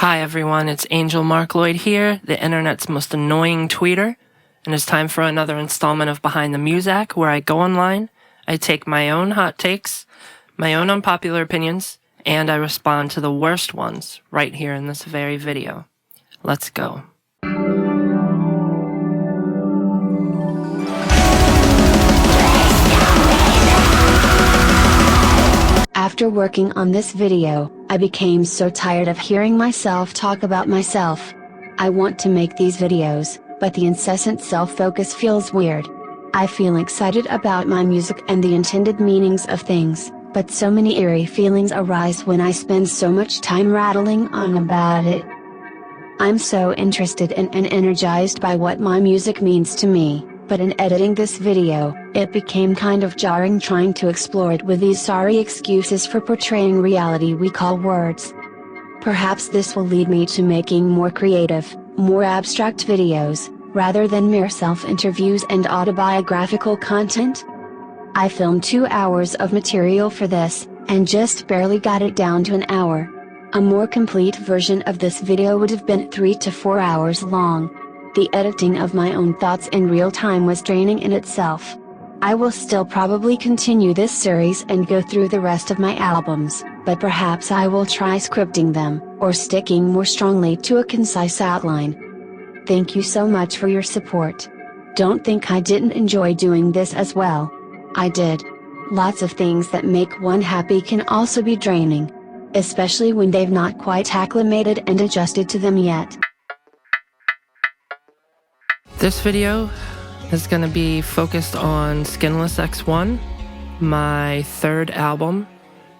Hi everyone, it's Angel Marcloid here, the internet's most annoying tweeter, and it's time for another installment of Behind the Muzak, where I go online, I take my own hot takes, my own unpopular opinions, and I respond to the worst ones right here in this very video. Let's go. After working on this video, I became so tired of hearing myself talk about myself. I want to make these videos, but the incessant self-focus feels weird. I feel excited about my music and the intended meanings of things, but so many eerie feelings arise when I spend so much time rattling on about it. I'm so interested in and energized by what my music means to me, but in editing this video, it became kind of jarring trying to explore it with these sorry excuses for portraying reality we call words. Perhaps this will lead me to making more creative, more abstract videos, rather than mere self-interviews and autobiographical content. I filmed 2 hours of material for this, and just barely got it down to an hour. A more complete version of this video would have been 3 to 4 hours long. The editing of my own thoughts in real time was draining in itself. I will still probably continue this series and go through the rest of my albums, but perhaps I will try scripting them, or sticking more strongly to a concise outline. Thank you so much for your support. Don't think I didn't enjoy doing this as well. I did. Lots of things that make one happy can also be draining, especially when they've not quite acclimated and adjusted to them yet. This video is going to be focused on Skinless X-1, my third album,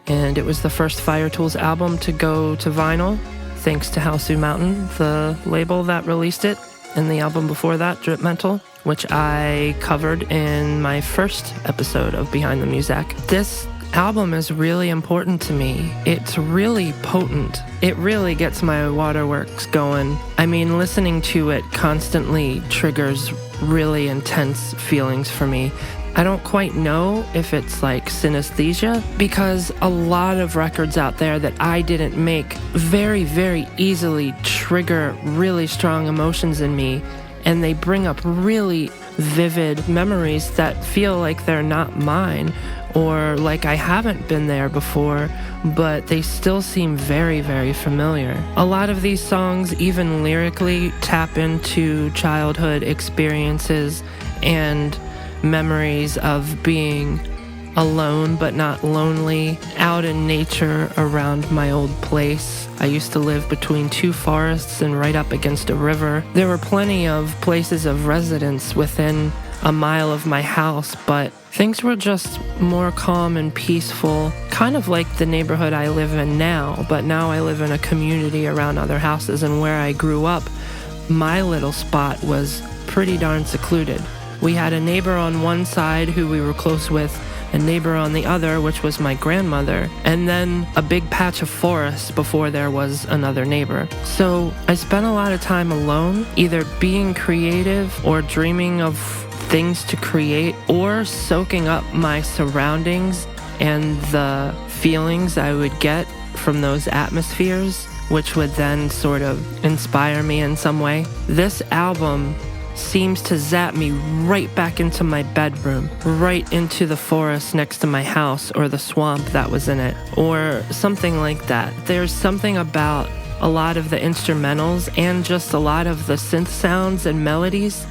and it was the first Fire-Toolz album to go to vinyl, thanks to Howsu Mountain, the label that released it, and the album before that, Drip Mental, which I covered in my first episode of Behind the Muzak. This album is really important to me. It's really potent. It really gets my waterworks going. I mean, listening to it constantly triggers really intense feelings for me. I don't quite know if it's like synesthesia, because a lot of records out there that I didn't make very, very easily trigger really strong emotions in me, and they bring up really vivid memories that feel like they're not mine, or like I haven't been there before, but they still seem very, very familiar. A lot of these songs, even lyrically, tap into childhood experiences and memories of being alone but not lonely, out in nature around my old place. I used to live between 2 forests and right up against a river. There were plenty of places of residence within a mile of my house, but things were just more calm and peaceful, kind of like the neighborhood I live in now, but now I live in a community around other houses, and where I grew up, my little spot was pretty darn secluded. We had a neighbor on one side who we were close with, a neighbor on the other, which was my grandmother, and then a big patch of forest before there was another neighbor. So I spent a lot of time alone, either being creative or dreaming of things to create, or soaking up my surroundings and the feelings I would get from those atmospheres, which would then sort of inspire me in some way. This album seems to zap me right back into my bedroom, right into the forest next to my house, or the swamp that was in it, or something like that. There's something about a lot of the instrumentals and just a lot of the synth sounds and melodies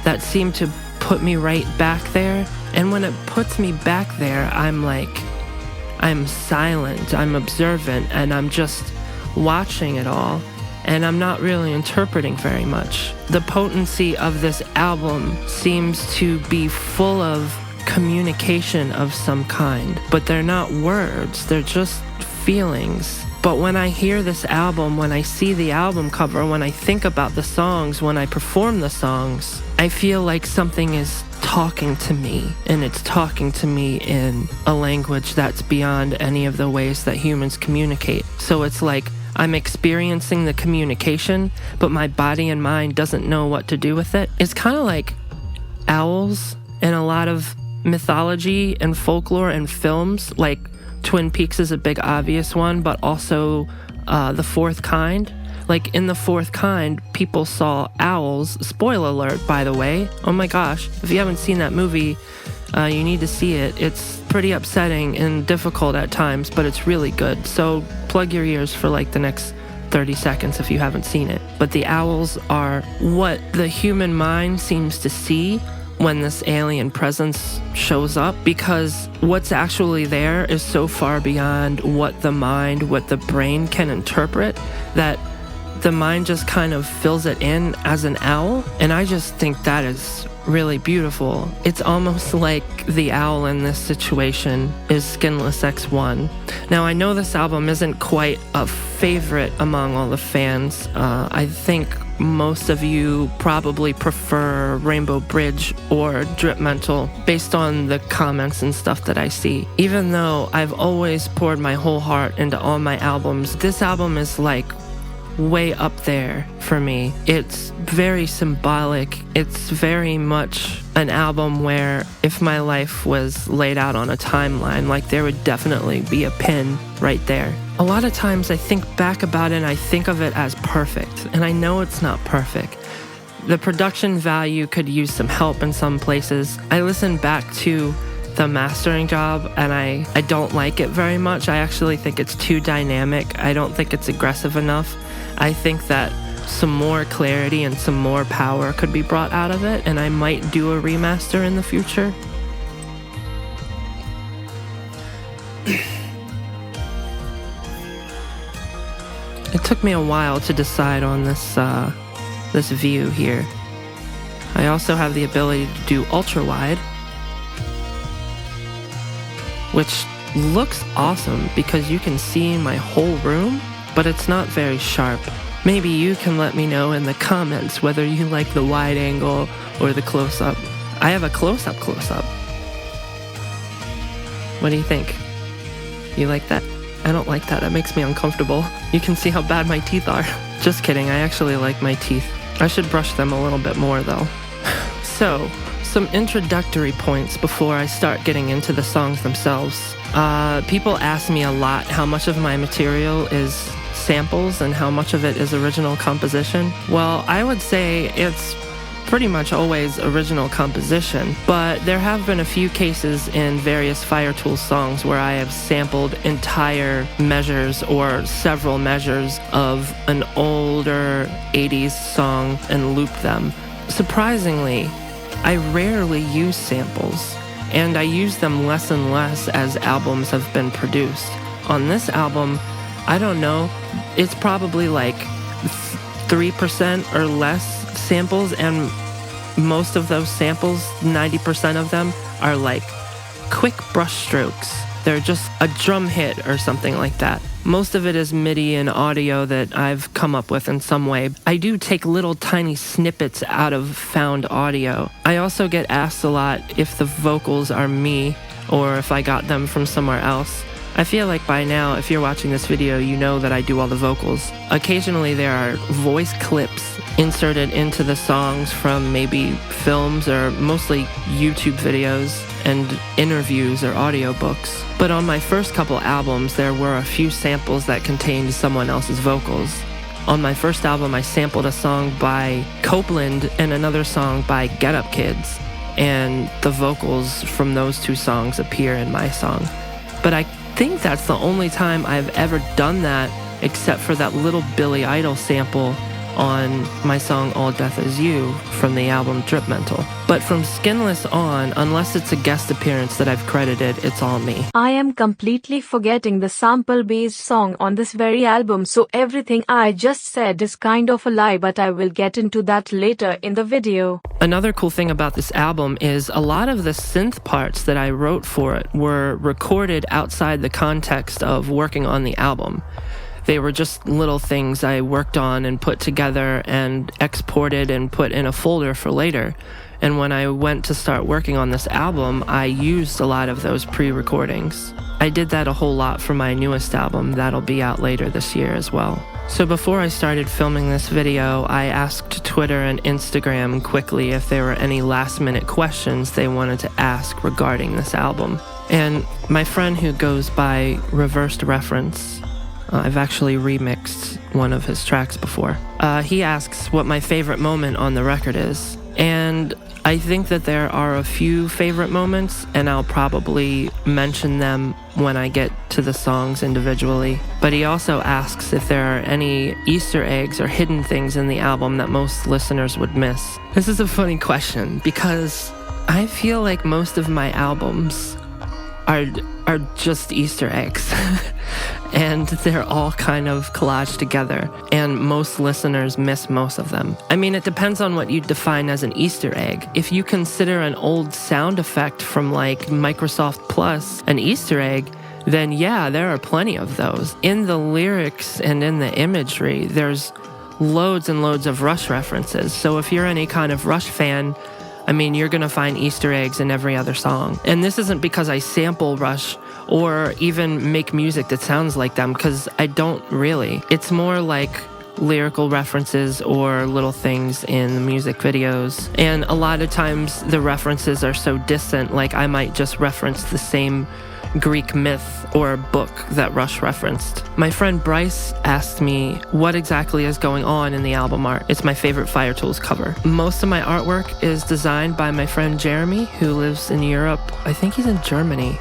that seem to put me right back there. And when it puts me back there, I'm silent, I'm observant, and I'm just watching it all, and I'm not really interpreting very much. The potency of this album seems to be full of communication of some kind, but they're not words, they're just feelings. But when I hear this album, when I see the album cover, when I think about the songs, when I perform the songs, I feel like something is talking to me, and it's talking to me in a language that's beyond any of the ways that humans communicate. So it's like I'm experiencing the communication, but my body and mind doesn't know what to do with it. It's kind of like owls in a lot of mythology and folklore and films, like Twin Peaks is a big obvious one, but also The Fourth Kind, Like in The Fourth Kind, people saw owls. Spoiler alert, by the way. Oh my gosh, if you haven't seen that movie, you need to see it. It's pretty upsetting and difficult at times, but it's really good. So plug your ears for like the next 30 seconds if you haven't seen it. But the owls are what the human mind seems to see when this alien presence shows up, because what's actually there is so far beyond what the mind, what the brain can interpret, that the mind just kind of fills it in as an owl. And I just think that is really beautiful. It's almost like the owl in this situation is Skinless X-1. Now, I know this album isn't quite a favorite among all the fans. I think most of you probably prefer Rainbow Bridge or Drip Mental based on the comments and stuff that I see. Even though I've always poured my whole heart into all my albums, this album is like way up there for me. It's very symbolic. It's very much an album where if my life was laid out on a timeline, like there would definitely be a pin right there. A lot of times I think back about it and I think of it as perfect, and I know it's not perfect. The production value could use some help in some places. I listened back to the mastering job and I don't like it very much. I actually think it's too dynamic. I don't think it's aggressive enough. I think that some more clarity and some more power could be brought out of it, and I might do a remaster in the future. It took me a while to decide on this view here. I also have the ability to do ultra wide, which looks awesome because you can see my whole room, but it's not very sharp. Maybe you can let me know in the comments whether you like the wide angle or the close-up. I have a close-up. What do you think? You like that? I don't like that. That makes me uncomfortable. You can see how bad my teeth are. Just kidding. I actually like my teeth. I should brush them a little bit more, though. So, some introductory points before I start getting into the songs themselves. People ask me a lot how much of my material is samples and how much of it is original composition. Well, I would say it's pretty much always original composition, but there have been a few cases in various Fire-Toolz songs where I have sampled entire measures or several measures of an older 80s song and looped them. Surprisingly, I rarely use samples, and I use them less and less as albums have been produced. On this album, I don't know, it's probably like 3% or less samples, and most of those samples, 90% of them, are like quick brush strokes. They're just a drum hit or something like that. Most of it is MIDI and audio that I've come up with in some way. I do take little tiny snippets out of found audio. I also get asked a lot if the vocals are me or if I got them from somewhere else. I feel like by now, if you're watching this video, you know that I do all the vocals. Occasionally there are voice clips inserted into the songs from maybe films or mostly YouTube videos and interviews or audiobooks. But on my first couple albums, there were a few samples that contained someone else's vocals. On my first album, I sampled a song by Copeland and another song by Get Up Kids, and the vocals from those two songs appear in my song. But I think that's the only time I've ever done that, except for that little Billy Idol sample on my song All Death Is You from the album Drip Mental. But from Skinless on, unless it's a guest appearance that I've credited, it's all me. I am completely forgetting the sample-based song on this very album, so everything I just said is kind of a lie, but I will get into that later in the video. Another cool thing about this album is a lot of the synth parts that I wrote for it were recorded outside the context of working on the album. They were just little things I worked on and put together and exported and put in a folder for later. And when I went to start working on this album, I used a lot of those pre-recordings. I did that a whole lot for my newest album that'll be out later this year as well. So before I started filming this video, I asked Twitter and Instagram quickly if there were any last-minute questions they wanted to ask regarding this album. And my friend who goes by Reversed Reference I've actually remixed one of his tracks before. He asks what my favorite moment on the record is, and I think that there are a few favorite moments, and I'll probably mention them when I get to the songs individually. But he also asks if there are any Easter eggs or hidden things in the album that most listeners would miss. This is a funny question because I feel like most of my albums are just Easter eggs. And they're all kind of collaged together, and most listeners miss most of them. I mean, it depends on what you define as an Easter egg. If you consider an old sound effect from like Microsoft Plus an Easter egg, then yeah, there are plenty of those. In the lyrics and in the imagery, there's loads and loads of Rush references. So if you're any kind of Rush fan, I mean, you're going to find Easter eggs in every other song. And this isn't because I sample Rush or even make music that sounds like them, because I don't really. It's more like lyrical references or little things in the music videos. And a lot of times the references are so distant, like I might just reference the same Greek myth or book that Rush referenced. My friend Bryce asked me what exactly is going on in the album art. It's my favorite Fire-Toolz cover. Most of my artwork is designed by my friend Jeremy, who lives in Europe. I think he's in Germany.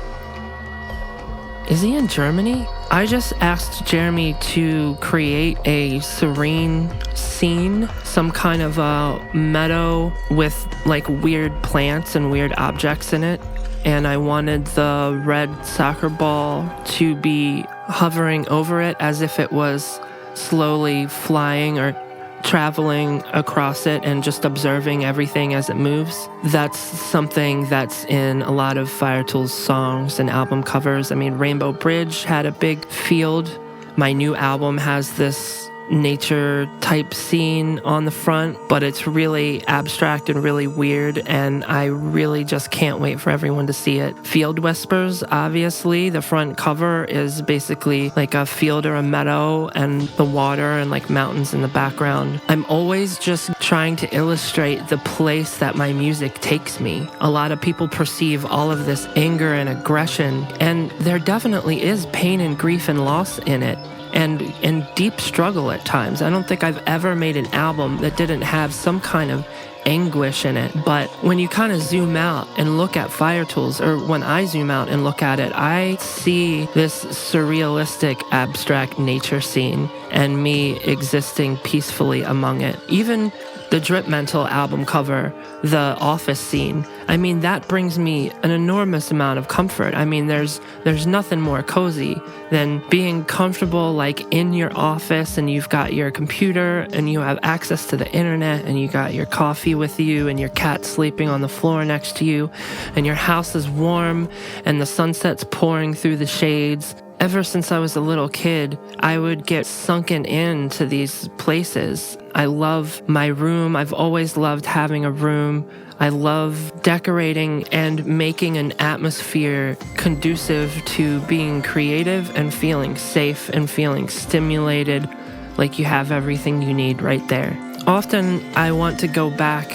Is he in Germany? I just asked Jeremy to create a serene scene, some kind of a meadow with like weird plants and weird objects in it. And I wanted the red soccer ball to be hovering over it as if it was slowly flying or traveling across it and just observing everything as it moves. That's something that's in a lot of Fire-Toolz songs and album covers. I mean, Rainbow Bridge had a big field. My new album has this nature type scene on the front, but it's really abstract and really weird, and I really just can't wait for everyone to see it. Field Whispers, obviously, the front cover is basically like a field or a meadow and the water and like mountains in the background. I'm always just trying to illustrate the place that my music takes me. A lot of people perceive all of this anger and aggression, and there definitely is pain and grief and loss in it. And deep struggle at times. I don't think I've ever made an album that didn't have some kind of anguish in it. But when you kind of zoom out and look at Fire-Toolz, or when I zoom out and look at it, I see this surrealistic, abstract nature scene and me existing peacefully among it. Even the Drip Mental album cover, the office scene, I mean, that brings me an enormous amount of comfort. I mean, there's nothing more cozy than being comfortable like in your office, and you've got your computer and you have access to the internet, and you got your coffee with you and your cat sleeping on the floor next to you, and your house is warm and the sunset's pouring through the shades. Ever since I was a little kid, I would get sunken into these places. I love my room. I've always loved having a room. I love decorating and making an atmosphere conducive to being creative and feeling safe and feeling stimulated, like you have everything you need right there. Often I want to go back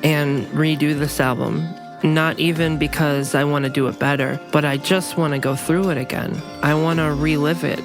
and redo this album. Not even because I want to do it better, but I just want to go through it again. I want to relive it.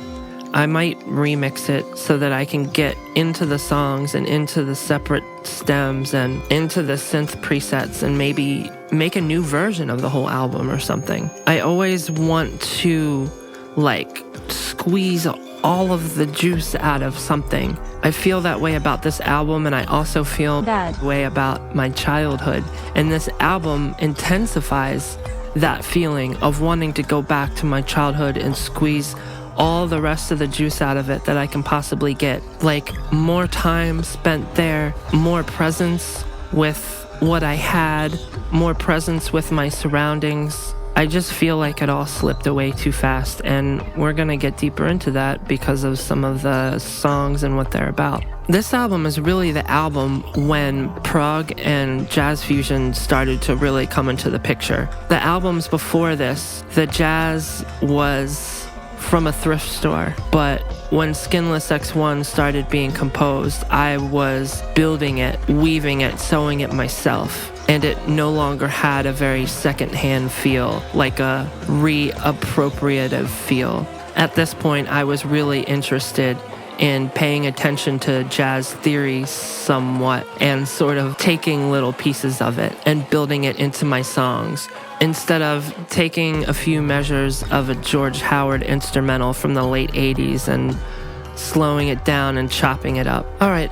I might remix it so that I can get into the songs and into the separate stems and into the synth presets and maybe make a new version of the whole album or something. I always want to like squeeze all of the juice out of something. I feel that way about this album, and I also feel that way about my childhood. And this album intensifies that feeling of wanting to go back to my childhood and squeeze all the rest of the juice out of it that I can possibly get. Like more time spent there, more presence with what I had, more presence with my surroundings. I just feel like it all slipped away too fast, and we're gonna get deeper into that because of some of the songs and what they're about. This album is really the album when prog and jazz fusion started to really come into the picture. The albums before this, the jazz was from a thrift store, but when Skinless X-1 started being composed, I was building it, weaving it, sewing it myself. And it no longer had a very secondhand feel, like a reappropriative feel. At this point, I was really interested in paying attention to jazz theory somewhat and sort of taking little pieces of it and building it into my songs. Instead of taking a few measures of a George Howard instrumental from the late 80s and slowing it down and chopping it up. All right,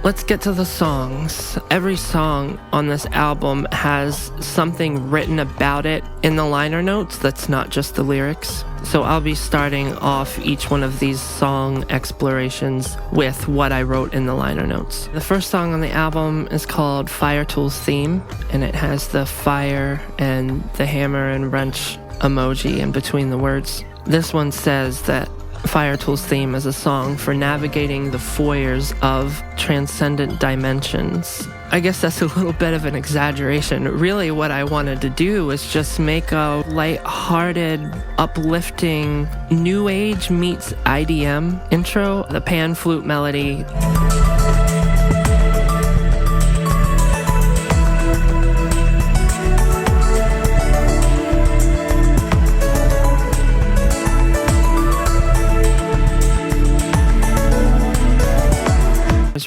let's get to the songs. Every song on this album has something written about it in the liner notes that's not just the lyrics. So I'll be starting off each one of these song explorations with what I wrote in the liner notes. The first song on the album is called Fire-Toolz Theme, and it has the fire and the hammer and wrench emoji in between the words. This one says that Fire-Toolz Theme is a song for navigating the foyers of transcendent dimensions. I guess that's a little bit of an exaggeration. Really, what I wanted to do was just make a light-hearted, uplifting, new age meets IDM intro. The pan flute melody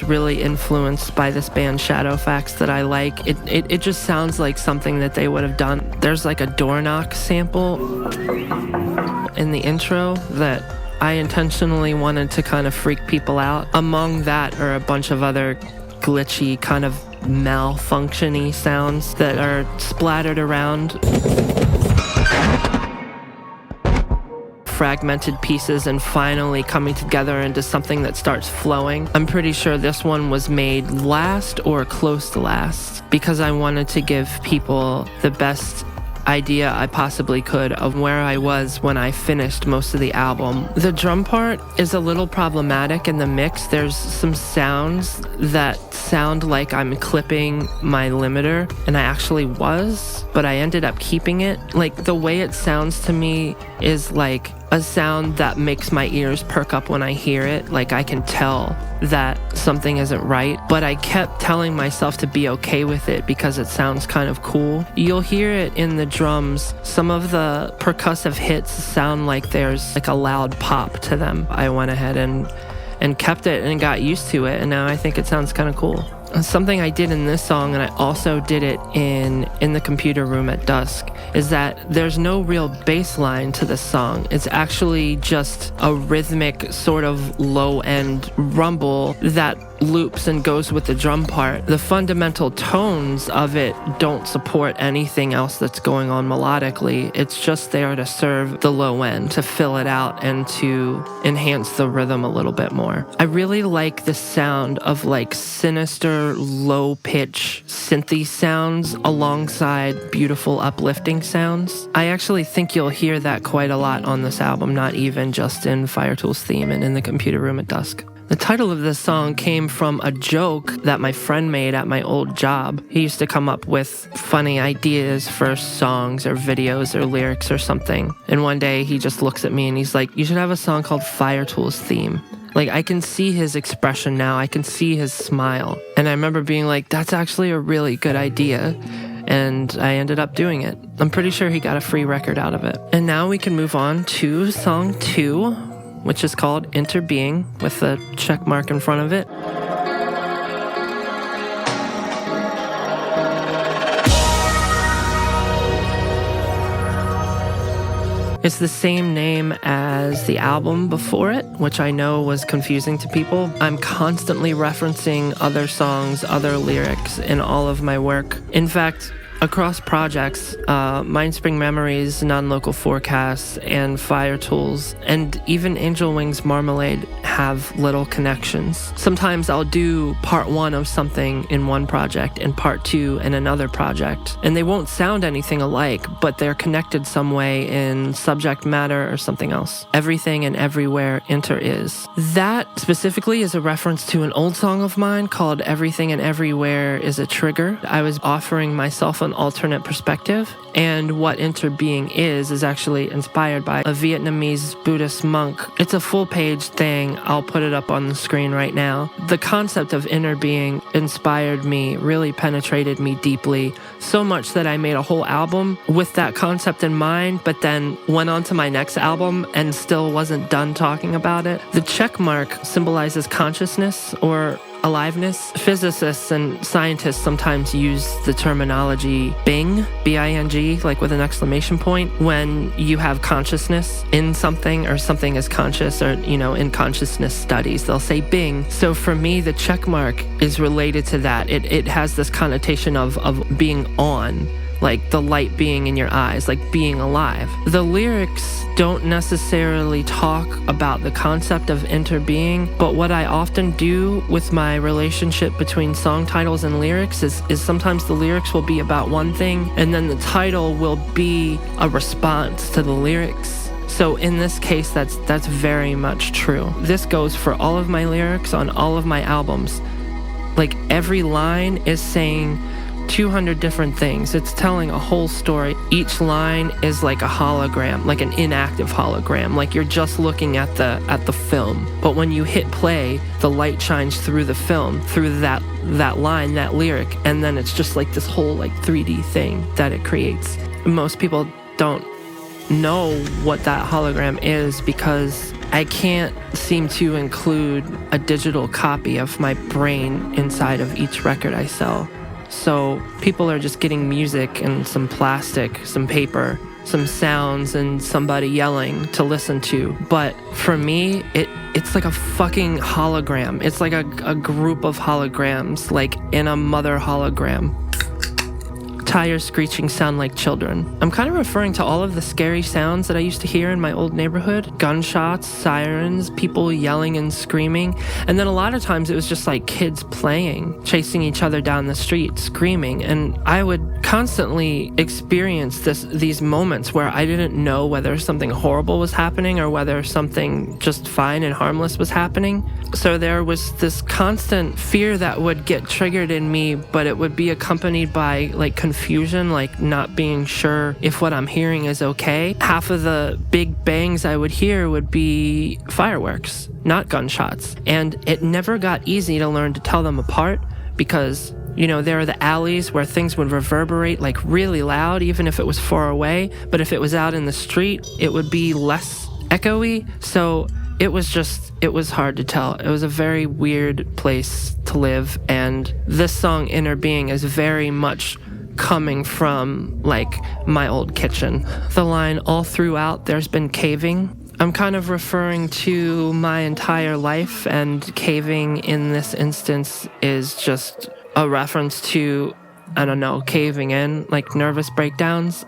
really influenced by this band Shadowfax that I like. It just sounds like something that they would have done. There's like a door knock sample in the intro that I intentionally wanted to kind of freak people out. Among that are a bunch of other glitchy, kind of malfunction-y sounds that are splattered around. Fragmented pieces and finally coming together into something that starts flowing. I'm pretty sure this one was made last or close to last because I wanted to give people the best idea I possibly could of where I was when I finished most of the album. The drum part is a little problematic in the mix. There's some sounds that sound like I'm clipping my limiter, and I actually was, but I ended up keeping it. Like, the way it sounds to me is like a sound that makes my ears perk up when I hear it. Like, I can tell that something isn't right, but I kept telling myself to be okay with it because it sounds kind of cool. You'll hear it in the drums. Some of the percussive hits sound like there's like a loud pop to them. I went ahead and kept it and got used to it, and now I think it sounds kind of cool. Something I did in this song, and I also did it in the computer room at dusk, is that there's no real bass line to this song. It's actually just a rhythmic sort of low-end rumble that loops and goes with the drum part. The fundamental tones of it don't support anything else that's going on melodically. It's just there to serve the low end, to fill it out and to enhance the rhythm a little bit more. I really like the sound of like sinister, low-pitch synthy sounds alongside beautiful uplifting sounds. I actually think you'll hear that quite a lot on this album, not even just in Fire-Toolz Theme and in the computer room at dusk. The title of this song came from a joke that my friend made at my old job. He used to come up with funny ideas for songs or videos or lyrics or something. And one day he just looks at me and he's like, "You should have a song called Fire-Toolz Theme." Like, I can see his expression now. I can see his smile. And I remember being like, that's actually a really good idea. And I ended up doing it. I'm pretty sure he got a free record out of it. And now we can move on to song 2, which is called Interbeing, with a check mark in front of it. It's the same name as the album before it, which I know was confusing to people. I'm constantly referencing other songs, other lyrics in all of my work. In fact, across projects, Mindspring Memories, Non-Local Forecasts, and Fire-Toolz, and even Angel Wings Marmalade have little connections. Sometimes I'll do part 1 of something in one project and part 2 in another project, and they won't sound anything alike, but they're connected some way in subject matter or something else. Everything and Everywhere Enter Is. That specifically is a reference to an old song of mine called Everything and Everywhere Is a Trigger. I was offering myself a an alternate perspective. And what interbeing is actually inspired by a Vietnamese Buddhist monk. It's a full-page thing. I'll put it up on the screen right now. The concept of inner being inspired me, really penetrated me deeply, so much that I made a whole album with that concept in mind, but then went on to my next album and still wasn't done talking about it. The check mark symbolizes consciousness or aliveness. Physicists and scientists sometimes use the terminology Bing, B-I-N-G, like with an exclamation point, when you have consciousness in something or something is conscious, or, in consciousness studies, they'll say Bing. So for me, the check mark is related to that. It has this connotation of being on, like the light being in your eyes, like being alive. The lyrics don't necessarily talk about the concept of interbeing, but what I often do with my relationship between song titles and lyrics is sometimes the lyrics will be about one thing, and then the title will be a response to the lyrics. So in this case, that's very much true. This goes for all of my lyrics on all of my albums. Like every line is saying 200 different things. It's telling a whole story. Each line is like a hologram, like an inactive hologram, like you're just looking at the film. But when you hit play, the light shines through the film, through that line, that lyric, and then it's just like this whole like 3D thing that it creates. Most people don't know what that hologram is because I can't seem to include a digital copy of my brain inside of each record I sell. So people are just getting music and some plastic, some paper, some sounds, and somebody yelling to listen to. But for me, it's like a fucking hologram. It's like a group of holograms, like in a mother hologram. Tires screeching sound like children. I'm kind of referring to all of the scary sounds that I used to hear in my old neighborhood. Gunshots, sirens, people yelling and screaming. And then a lot of times it was just like kids playing, chasing each other down the street, screaming. And I would constantly experience these moments where I didn't know whether something horrible was happening or whether something just fine and harmless was happening. So there was this constant fear that would get triggered in me, but it would be accompanied by like confusion, like not being sure if what I'm hearing is okay. Half of the big bangs I would hear would be fireworks, not gunshots. And it never got easy to learn to tell them apart because, there are the alleys where things would reverberate like really loud, even if it was far away. But if it was out in the street, it would be less echoey. So it was hard to tell. It was a very weird place to live. And this song, Inner Being, is very much coming from like my old kitchen. The line all throughout there's been caving. I'm kind of referring to my entire life, and caving in this instance is just a reference to, I don't know, caving in, like nervous breakdowns,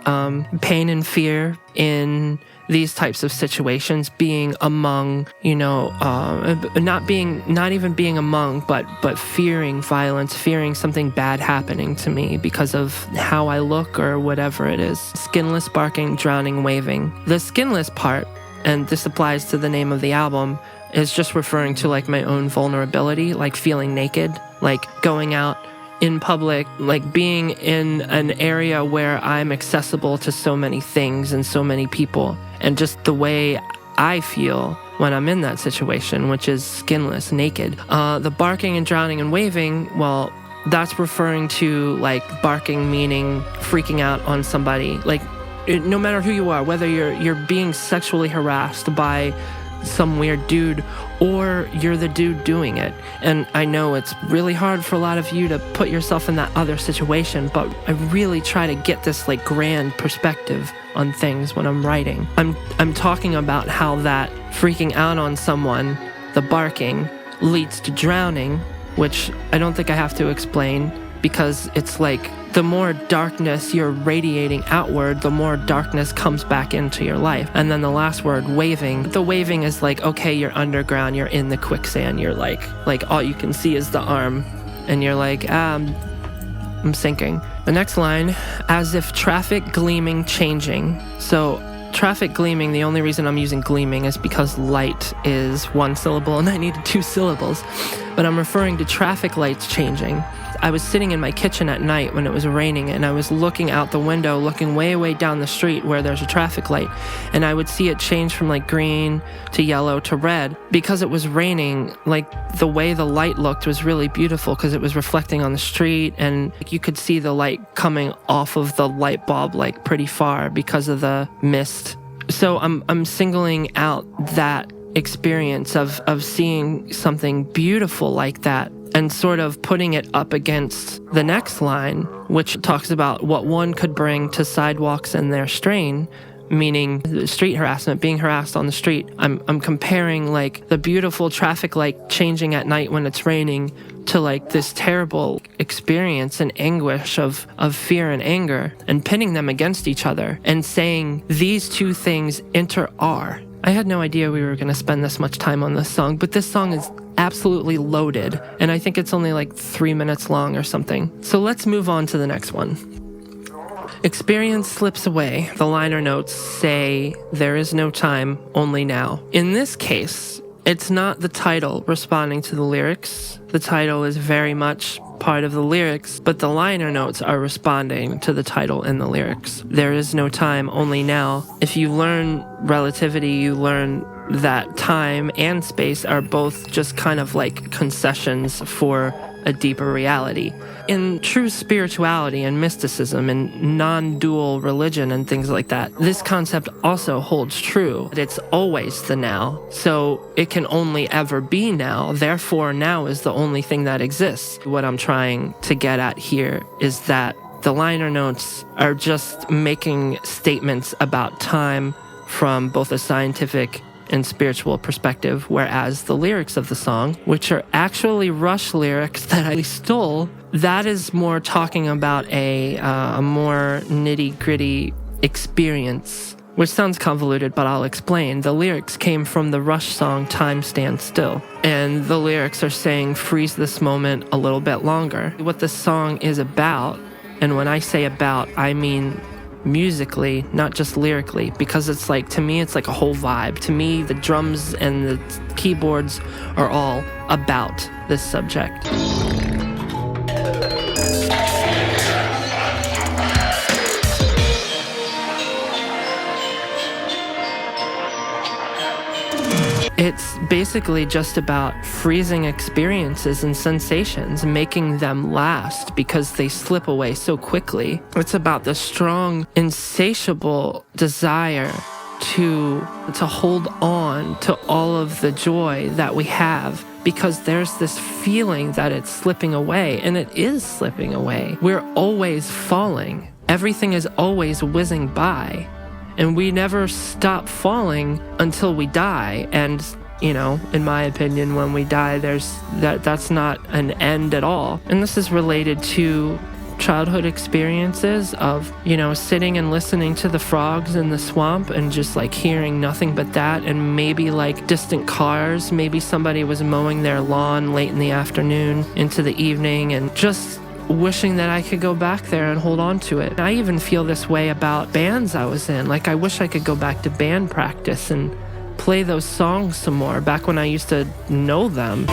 pain and fear in these types of situations, being among, not even being among, but fearing violence, fearing something bad happening to me because of how I look or whatever it is. Skinless, barking, drowning, waving. The skinless part, and this applies to the name of the album, is just referring to like my own vulnerability, like feeling naked, like going out in public, like being in an area where I'm accessible to so many things and so many people, and just the way I feel when I'm in that situation, which is skinless, naked. The barking and drowning and waving, well, that's referring to like barking meaning freaking out on somebody. Like no matter who you are, whether you're being sexually harassed by some weird dude or you're the dude doing it. And I know it's really hard for a lot of you to put yourself in that other situation, but I really try to get this like grand perspective on things when I'm writing. I'm talking about how that freaking out on someone, the barking, leads to drowning, which I don't think I have to explain, because it's like the more darkness you're radiating outward, the more darkness comes back into your life. And then the last word, waving. The waving is like, okay, you're underground, you're in the quicksand, you're like all you can see is the arm, and you're like, I'm sinking. The next line, as if traffic gleaming, changing. So traffic gleaming, the only reason I'm using gleaming is because light is one syllable and I needed two syllables. But I'm referring to traffic lights changing. I was sitting in my kitchen at night when it was raining, and I was looking out the window, looking way, way down the street where there's a traffic light, and I would see it change from like green to yellow to red. Because it was raining, like the way the light looked was really beautiful because it was reflecting on the street, and you could see the light coming off of the light bulb like pretty far because of the mist. So I'm singling out that experience of seeing something beautiful like that and sort of putting it up against the next line, which talks about what one could bring to sidewalks and their strain, meaning street harassment, being harassed on the street. I'm comparing like the beautiful traffic light changing at night when it's raining to like this terrible experience and anguish of fear and anger, and pitting them against each other and saying these two things inter-are. I had no idea we were going to spend this much time on this song, but this song is absolutely loaded, and I think it's only like 3 minutes long or something. So let's move on to the next one. Experience slips away. The liner notes say, there is no time, only now. In this case, it's not the title responding to the lyrics. The title is very much part of the lyrics, but the liner notes are responding to the title and the lyrics. There is no time, only now. If you learn relativity, you learn that time and space are both just kind of like concessions for a deeper reality. In true spirituality and mysticism and non-dual religion and things like that, this concept also holds true. It's always the now, so it can only ever be now. Therefore, now is the only thing that exists. What I'm trying to get at here is that the liner notes are just making statements about time from both a scientific and spiritual perspective, whereas the lyrics of the song, which are actually Rush lyrics that I stole, that is more talking about a more nitty-gritty experience, which sounds convoluted, but I'll explain. The lyrics came from the Rush song Time Stands Still, and the lyrics are saying freeze this moment a little bit longer. What the song is about, and when I say about, I mean musically, not just lyrically, because it's like, to me, it's like a whole vibe. To me, the drums and the keyboards are all about this subject. It's basically just about freezing experiences and sensations, making them last because they slip away so quickly. It's about the strong, insatiable desire to hold on to all of the joy that we have, because there's this feeling that it's slipping away, and it is slipping away. We're always falling. Everything is always whizzing by. And we never stop falling until we die. And, you know, in my opinion, when we die, that's not an end at all. And this is related to childhood experiences of, you know, sitting and listening to the frogs in the swamp and just like hearing nothing but that, and maybe like distant cars, maybe somebody was mowing their lawn late in the afternoon into the evening, and just wishing that I could go back there and hold on to it. I even feel this way about bands I was in. Like, I wish I could go back to band practice and play those songs some more, back when I used to know them.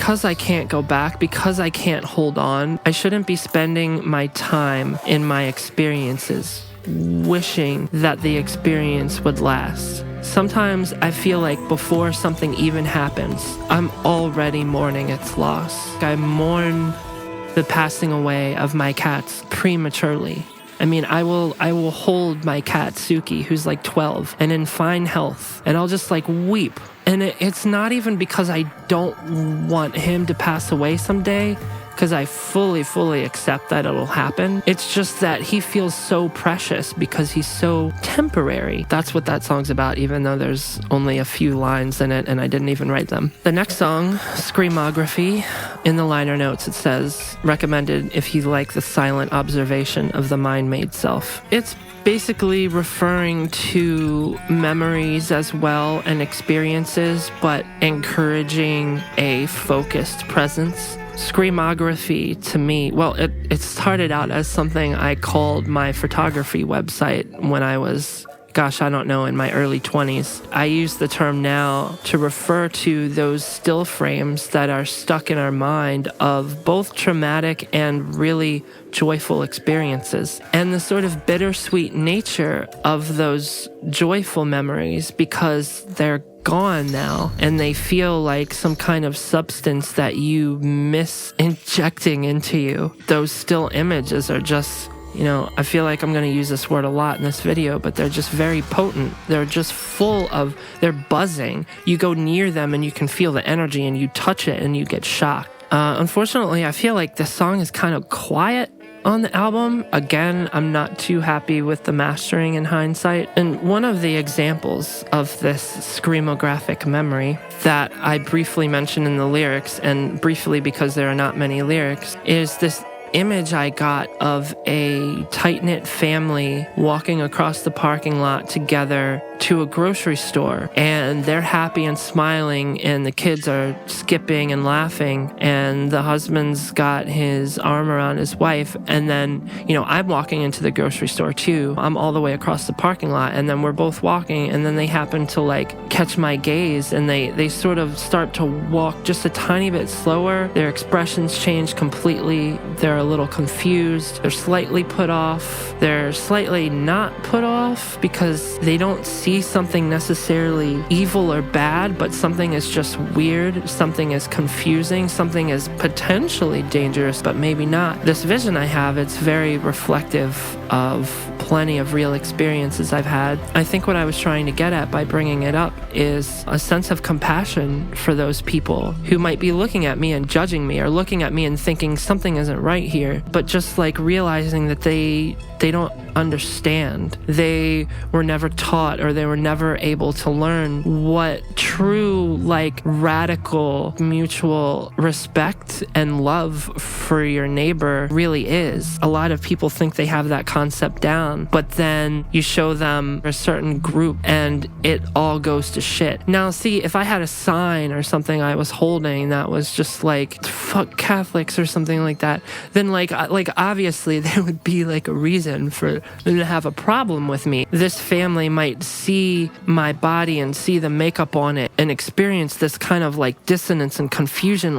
because I can't go back, because I can't hold on, I shouldn't be spending my time in my experiences wishing that the experience would last. Sometimes I feel like before something even happens, I'm already mourning its loss. I mourn the passing away of my cats prematurely. I mean, I will hold my cat Suki, who's like 12 and in fine health, and I'll just like weep. And it's not even because I don't want him to pass away someday, because I fully accept that it'll happen. It's just that he feels so precious because he's so temporary. That's what that song's about, even though there's only a few lines in it and I didn't even write them. The next song, Screamography, in the liner notes it says, recommended if you like the silent observation of the mind-made self. It's basically referring to memories as well and experiences, but encouraging a focused presence. Screamography to me, well, it started out as something I called my photography website when I was, I don't know, in my early 20s. I use the term now to refer to those still frames that are stuck in our mind of both traumatic and really joyful experiences, and the sort of bittersweet nature of those joyful memories because they're gone now and they feel like some kind of substance that you miss injecting into you. Those still images are just, I feel like I'm going to use this word a lot in this video, but they're just very potent. They're just they're buzzing. You go near them and you can feel the energy, and you touch it and you get shocked. Unfortunately, I feel like this song is kind of quiet on the album. Again, I'm not too happy with the mastering in hindsight. And one of the examples of this screamographic memory that I briefly mentioned in the lyrics, and briefly because there are not many lyrics, is this image I got of a tight-knit family walking across the parking lot together to a grocery store, and they're happy and smiling, and the kids are skipping and laughing, and the husband's got his arm around his wife, and then, I'm walking into the grocery store too. I'm all the way across the parking lot, and then we're both walking, and then they happen to catch my gaze, and they sort of start to walk just a tiny bit slower. Their expressions change completely. They're a little confused. They're slightly put off. They're slightly not put off because they don't see something necessarily evil or bad, but something is just weird, something is confusing, something is potentially dangerous, but maybe not. This vision I have, it's very reflective of plenty of real experiences I've had. I think what I was trying to get at by bringing it up is a sense of compassion for those people who might be looking at me and judging me, or looking at me and thinking something isn't right here, but just realizing that they don't understand. They were never taught, or they were never able to learn what true, radical mutual respect and love for your neighbor really is. A lot of people think they have that concept down, but then you show them a certain group and it all goes to shit. Now, see, if I had a sign or something I was holding that was just fuck Catholics or something like that, then obviously there would be a reason for them to have a problem with me. This family might see my body and see the makeup on it and experience this kind of dissonance and confusion,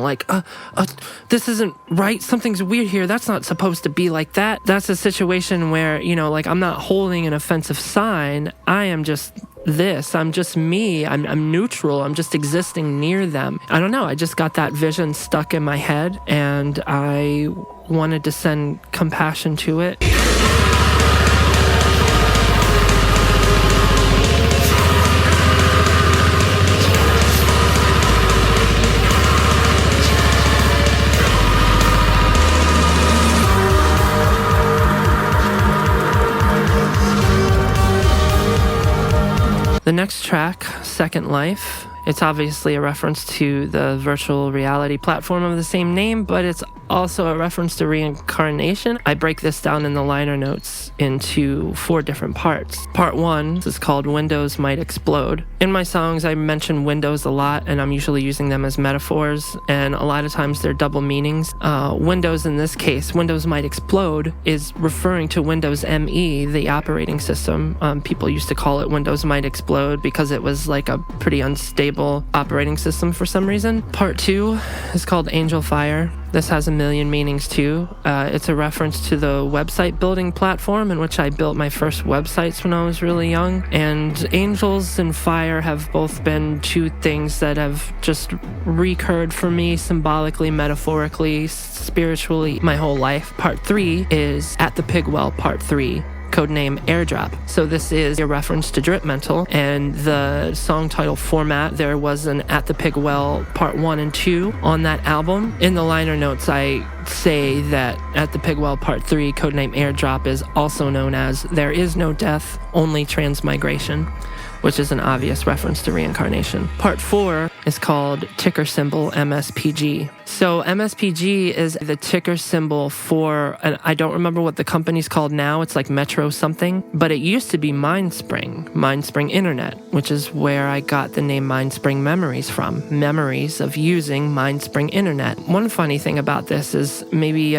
this isn't right, something's weird here, that's not supposed to be like that. That's a situation where, I'm not holding an offensive sign, I am just this, I'm just me, I'm neutral, I'm just existing near them. I don't know, I just got that vision stuck in my head, and I wanted to send compassion to it. The next track, Second Life, it's obviously a reference to the virtual reality platform of the same name, but it's also a reference to reincarnation. I break this down in the liner notes into 4 different parts. Part 1 is called Windows Might Explode. In my songs, I mention windows a lot, and I'm usually using them as metaphors, and a lot of times they're double meanings. Windows in this case, Windows Might Explode, is referring to Windows ME, the operating system. People used to call it Windows Might Explode because it was a pretty unstable stable operating system for some reason. Part 2 is called Angel Fire. This has a million meanings too. It's a reference to the website building platform in which I built my first websites when I was really young. And angels and fire have both been two things that have just recurred for me symbolically, metaphorically, spiritually my whole life. Part 3 is At the Pigwell, Part 3. Codename Airdrop. So this is a reference to Drip Mental, and the song title format, there was an At the Pigwell Part 1 and 2 on that album. In the liner notes, I say that At the Pigwell Part 3, codename Airdrop, is also known as There Is No Death, Only Transmigration, which is an obvious reference to reincarnation. Part 4 is called Ticker Symbol MSPG. So MSPG is the ticker symbol for, and I don't remember what the company's called now, it's like Metro something, but it used to be Mindspring Internet, which is where I got the name Mindspring Memories from. Memories of using Mindspring Internet. One funny thing about this is maybe,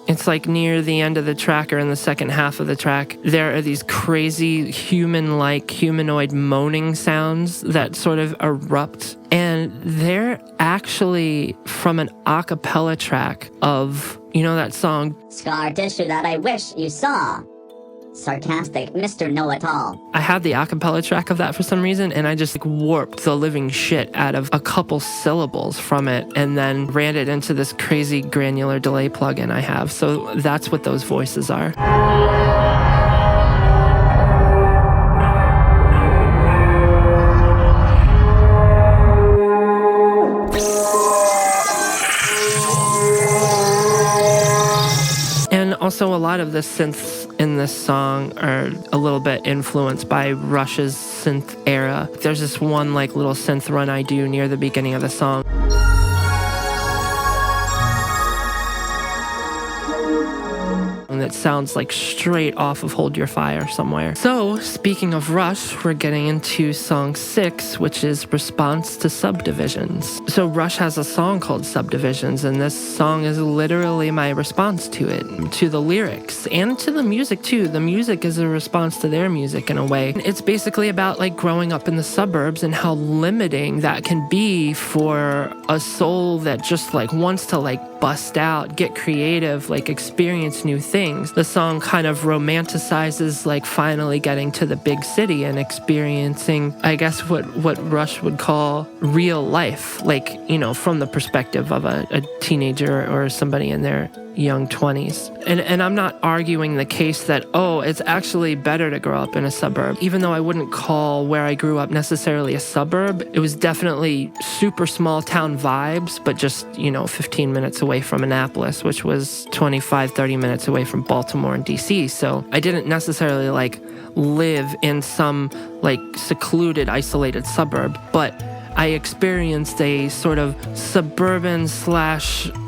it's like near the end of the track or in the second half of the track, there are these crazy human-like, humanoid moaning sounds that sort of erupt. And they're actually from an a cappella track of, you know that song, Scar tissue that I wish you saw. Sarcastic Mr. Know-It-All. I had the a cappella track of that for some reason, and I just like warped the living shit out of a couple syllables from it and then ran it into this crazy granular delay plugin I have. So that's what those voices are. And also a lot of the synths in this song are a little bit influenced by Rush's synth era. There's this one like little synth run I do near the beginning of the song. And it sounds like straight off of Hold Your Fire somewhere. So, speaking of Rush, we're getting into song 6, which is Response to Subdivisions. So Rush has a song called Subdivisions, and this song is literally my response to it, to the lyrics, and to the music too. The music is a response to their music in a way. It's basically about like growing up in the suburbs and how limiting that can be for a soul that just like wants to like bust out, get creative, like experience new things. The song kind of romanticizes like finally getting to the big city and experiencing, I guess, what Rush would call real life, like, you know, from the perspective of a teenager or somebody in their young 20s. And I'm not arguing the case that, oh, it's actually better to grow up in a suburb. Even though I wouldn't call where I grew up necessarily a suburb, it was definitely super small town vibes, but just, you know, 15 minutes away from Annapolis, which was 25, 30 minutes away from Baltimore and DC. So I didn't necessarily like live in some like secluded, isolated suburb, but I experienced a sort of suburban /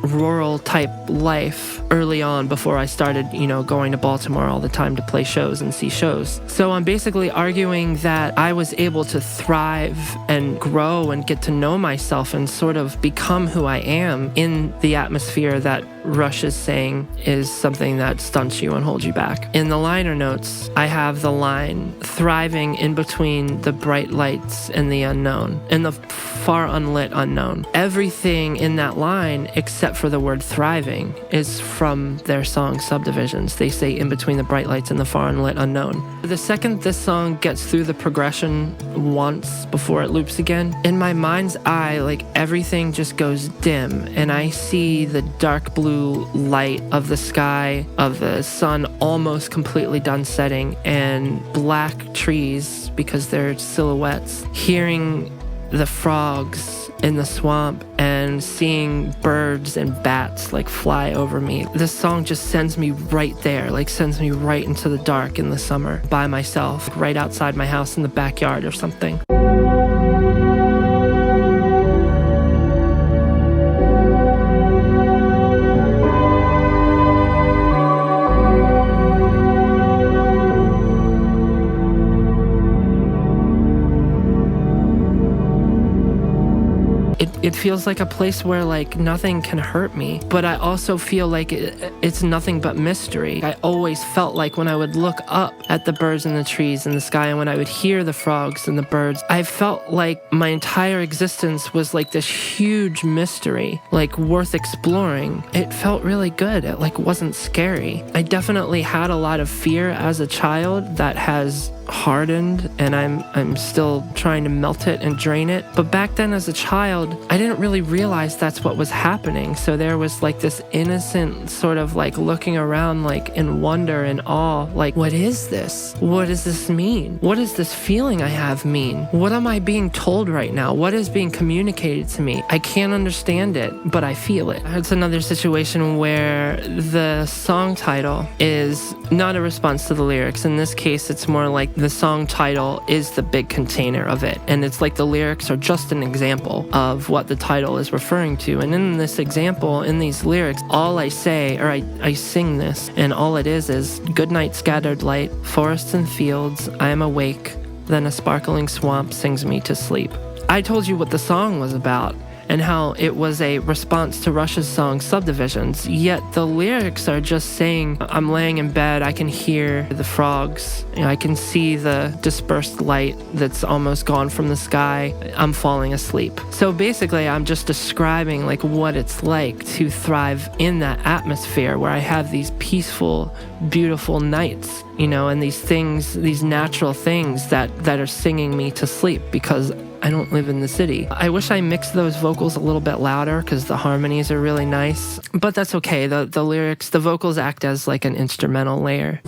rural type life early on before I started, you know, going to Baltimore all the time to play shows and see shows. So I'm basically arguing that I was able to thrive and grow and get to know myself and sort of become who I am in the atmosphere that Rush is saying is something that stunts you and holds you back. In the liner notes, I have the line, thriving in between the bright lights and the unknown, and the far unlit unknown. Everything in that line, except for the word thriving, is from their song Subdivisions. They say in between the bright lights and the far unlit unknown. The second this song gets through the progression once before it loops again, in my mind's eye, like everything just goes dim, and I see the dark blue light of the sky, of the sun almost completely done setting, and black trees because they're silhouettes, hearing the frogs in the swamp and seeing birds and bats like fly over me. This song just sends me right there, like sends me right into the dark in the summer by myself, right outside my house in the backyard or something. It feels like a place where like nothing can hurt me, but I also feel like it's nothing but mystery. I always felt like when I would look up at the birds and the trees in the sky, and when I would hear the frogs and the birds, I felt like my entire existence was like this huge mystery, like worth exploring. It felt really good. It like wasn't scary. I definitely had a lot of fear as a child that has hardened, and I'm still trying to melt it and drain it. But back then as a child, I didn't really realize that's what was happening. So there was like this innocent sort of like looking around like in wonder and awe, like, what is this? What does this mean? What does this feeling I have mean? What am I being told right now? What is being communicated to me? I can't understand it, but I feel it. It's another situation where the song title is not a response to the lyrics. In this case, it's more like the song title is the big container of it. And it's like the lyrics are just an example of what the title is referring to. And in this example, in these lyrics, all I say, or I sing this, and all it is good night, scattered light, forests and fields, I am awake, then a sparkling swamp sings me to sleep. I told you what the song was about, and how it was a response to Rush's song Subdivisions, yet the lyrics are just saying, I'm laying in bed, I can hear the frogs, I can see the dispersed light that's almost gone from the sky, I'm falling asleep. So basically, I'm just describing like what it's like to thrive in that atmosphere where I have these peaceful, beautiful nights, and these things, these natural things that are singing me to sleep, because I don't live in the city. I wish I mixed those vocals a little bit louder because the harmonies are really nice, but that's okay. The lyrics, the vocals act as like an instrumental layer.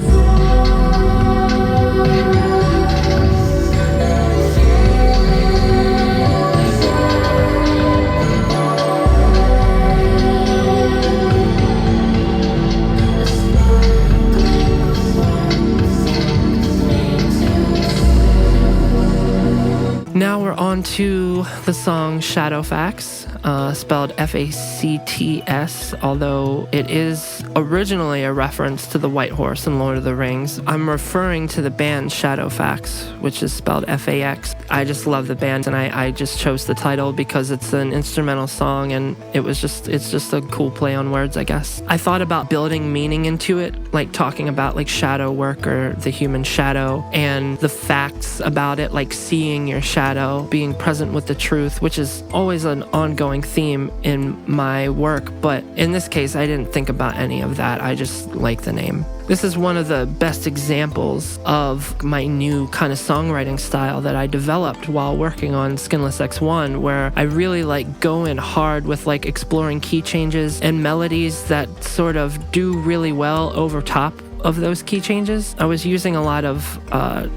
Now we're on to the song Shadowfax, spelled F-A-C-T-S, although it is originally a reference to the White Horse in Lord of the Rings. I'm referring to the band Shadowfax, which is spelled F-A-X. I just love the band, and I just chose the title because it's an instrumental song, and it's just a cool play on words, I guess. I thought about building meaning into it, like talking about like shadow work or the human shadow, and the facts about it, like seeing your shadow, being present with the truth, which is always an ongoing theme in my work. But in this case, I didn't think about any of that. I just like the name. This is one of the best examples of my new kind of songwriting style that I developed while working on Skinless X-1, where I really like go in hard with like exploring key changes and melodies that sort of do really well over top of those key changes. I was using a lot of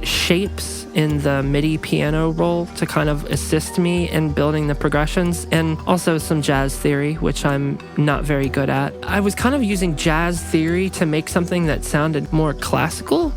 shapes in the MIDI piano roll to kind of assist me in building the progressions, and also some jazz theory, which I'm not very good at. I was kind of using jazz theory to make something that sounded more classical.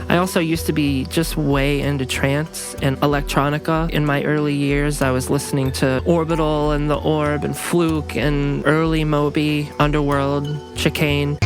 I also used to be just way into trance and electronica. In my early years, I was listening to Orbital and The Orb and Fluke and early Moby, Underworld, Chicane.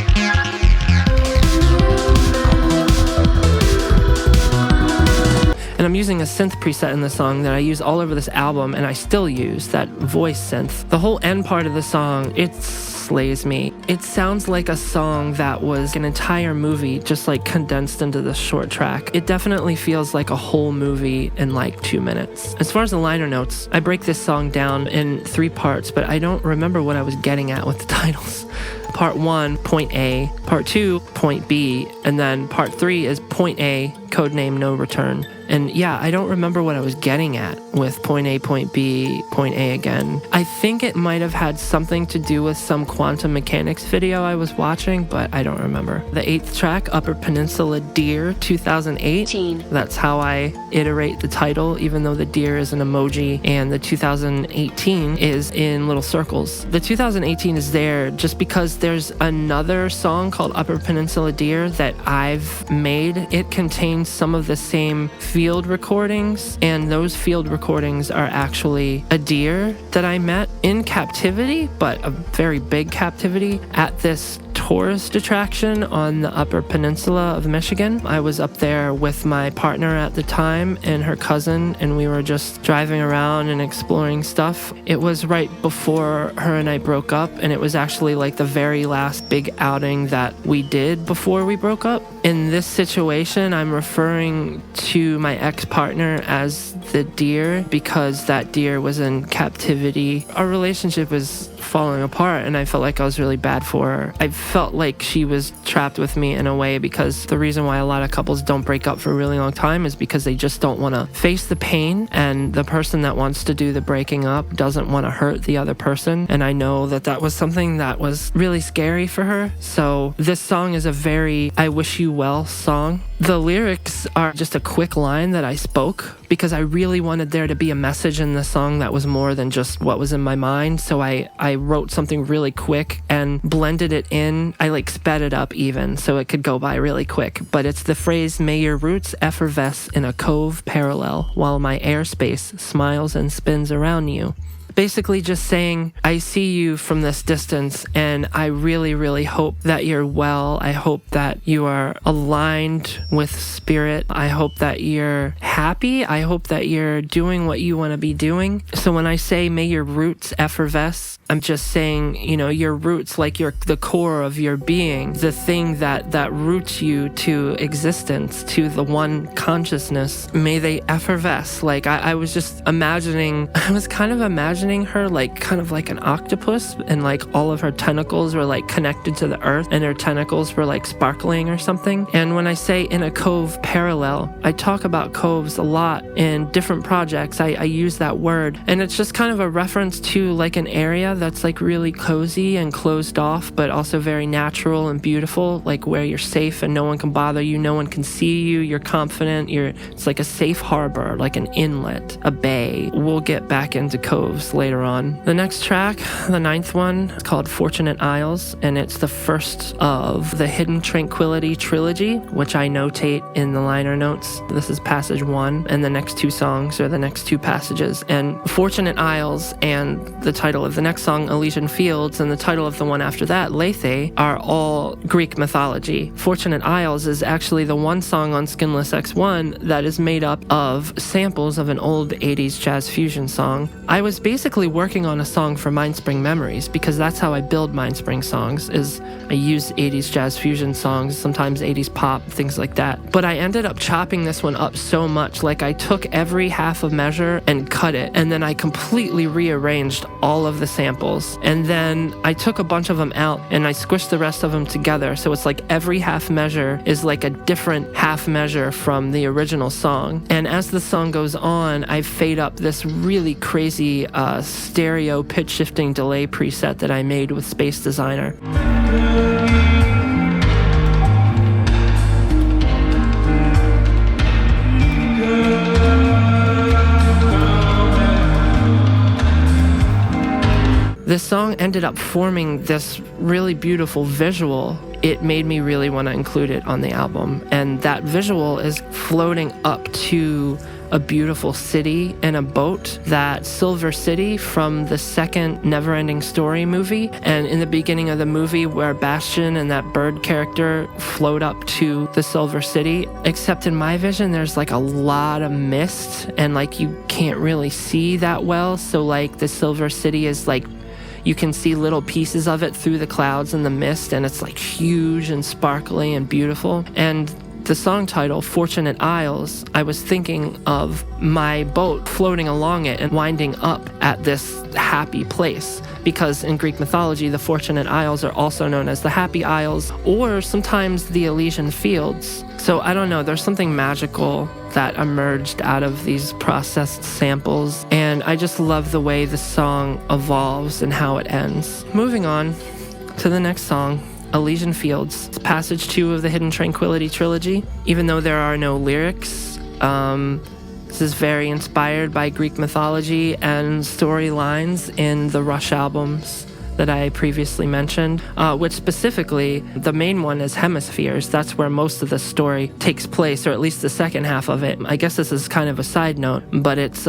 And I'm using a synth preset in the song that I use all over this album, and I still use that voice synth. The whole end part of the song, it slays me. It sounds like a song that was an entire movie just like condensed into this short track. It definitely feels like a whole movie in like 2 minutes. As far as the liner notes, I break this song down in 3 parts, but I don't remember what I was getting at with the titles. Part 1, point A, part 2, point B, and then part 3 is point A, codename no return. And yeah, I don't remember what I was getting at with point A, point B, point A again. I think it might have had something to do with some quantum mechanics video I was watching, but I don't remember. The 8th track, Upper Peninsula Deer 2008. That's how I iterate the title, even though the deer is an emoji and the 2018 is in little circles. The 2018 is there just because there's another song called Upper Peninsula Deer that I've made. It contains some of the same field recordings, and those field recordings are actually a deer that I met in captivity, but a very big captivity, at this tourist attraction on the Upper Peninsula of Michigan. I was up there with my partner at the time and her cousin, and we were just driving around and exploring stuff. It was right before her and I broke up, and it was actually like the very last big outing that we did before we broke up. In this situation, I'm referring to my ex-partner as the deer because that deer was in captivity. Our relationship was falling apart, and I felt like I was really bad for her. I felt like she was trapped with me in a way, because the reason why a lot of couples don't break up for a really long time is because they just don't want to face the pain, and the person that wants to do the breaking up doesn't want to hurt the other person. And I know that that was something that was really scary for her. So this song is a very I wish you well song. The lyrics are just a quick line that I spoke because I really wanted there to be a message in the song that was more than just what was in my mind. So I wrote something really quick and blended it in. I like sped it up even so it could go by really quick. But it's the phrase, "May your roots effervesce in a cove parallel while my airspace smiles and spins around you." Basically just saying, I see you from this distance, and I really, really hope that you're well. I hope that you are aligned with spirit. I hope that you're happy. I hope that you're doing what you want to be doing. So when I say, may your roots effervesce, I'm just saying, you know, your roots, like the core of your being, the thing that roots you to existence, to the one consciousness, may they effervesce. Like I was just imagining, I was kind of imagining her like kind of like an octopus, and like all of her tentacles were like connected to the earth, and her tentacles were like sparkling or something. And when I say in a cove parallel, I talk about coves a lot in different projects. I use that word, and it's just kind of a reference to like an area that's like really cozy and closed off, but also very natural and beautiful, like where you're safe and no one can bother you, no one can see you, you're confident, it's like a safe harbor, like an inlet, a bay. We'll get back into coves later on. The next track, the ninth one, is called Fortunate Isles, and it's the first of the Hidden Tranquility trilogy, which I notate in the liner notes. This is passage 1, and the next 2 songs are the next 2 passages. And Fortunate Isles and the title of the next song, Elysian Fields, and the title of the one after that, Lethe, are all Greek mythology. Fortunate Isles is actually the one song on Skinless X-1 that is made up of samples of an old 80s jazz fusion song. I was basically working on a song for Mindspring Memories, because that's how I build Mindspring songs, is I use 80s jazz fusion songs, sometimes 80s pop, things like that. But I ended up chopping this one up so much, like I took every half a measure and cut it, and then I completely rearranged all of the samples. And then I took a bunch of them out and I squished the rest of them together. So it's like every half measure is like a different half measure from the original song. And as the song goes on, I fade up this really crazy stereo pitch shifting delay preset that I made with Space Designer. This song ended up forming this really beautiful visual. It made me really want to include it on the album. And that visual is floating up to a beautiful city in a boat, that Silver City from the second Neverending Story movie. And in the beginning of the movie, where Bastian and that bird character float up to the Silver City, except in my vision, there's like a lot of mist and like you can't really see that well. So like the Silver City is like, you can see little pieces of it through the clouds and the mist, and it's like huge and sparkly and beautiful. And the song title, Fortunate Isles, I was thinking of my boat floating along it and winding up at this happy place. Because in Greek mythology, the Fortunate Isles are also known as the Happy Isles, or sometimes the Elysian Fields. So I don't know, there's something magical that emerged out of these processed samples, and I just love the way the song evolves and how it ends. Moving on to the next song, Elysian Fields. It's passage 2 of the Hidden Tranquility trilogy. Even though there are no lyrics, this is very inspired by Greek mythology and storylines in the Rush albums. that I previously mentioned, which specifically, the main one is hemispheres. That's where most of the story takes place, or at least the second half of it. I guess this is kind of a side note, but it's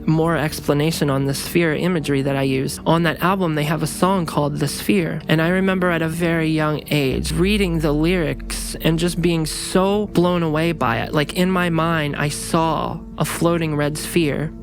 more explanation on the sphere imagery that I use. On that album, they have a song called The Sphere, and I remember at a very young age reading the lyrics and just being so blown away by it. Like, in my mind, I saw a floating red sphere,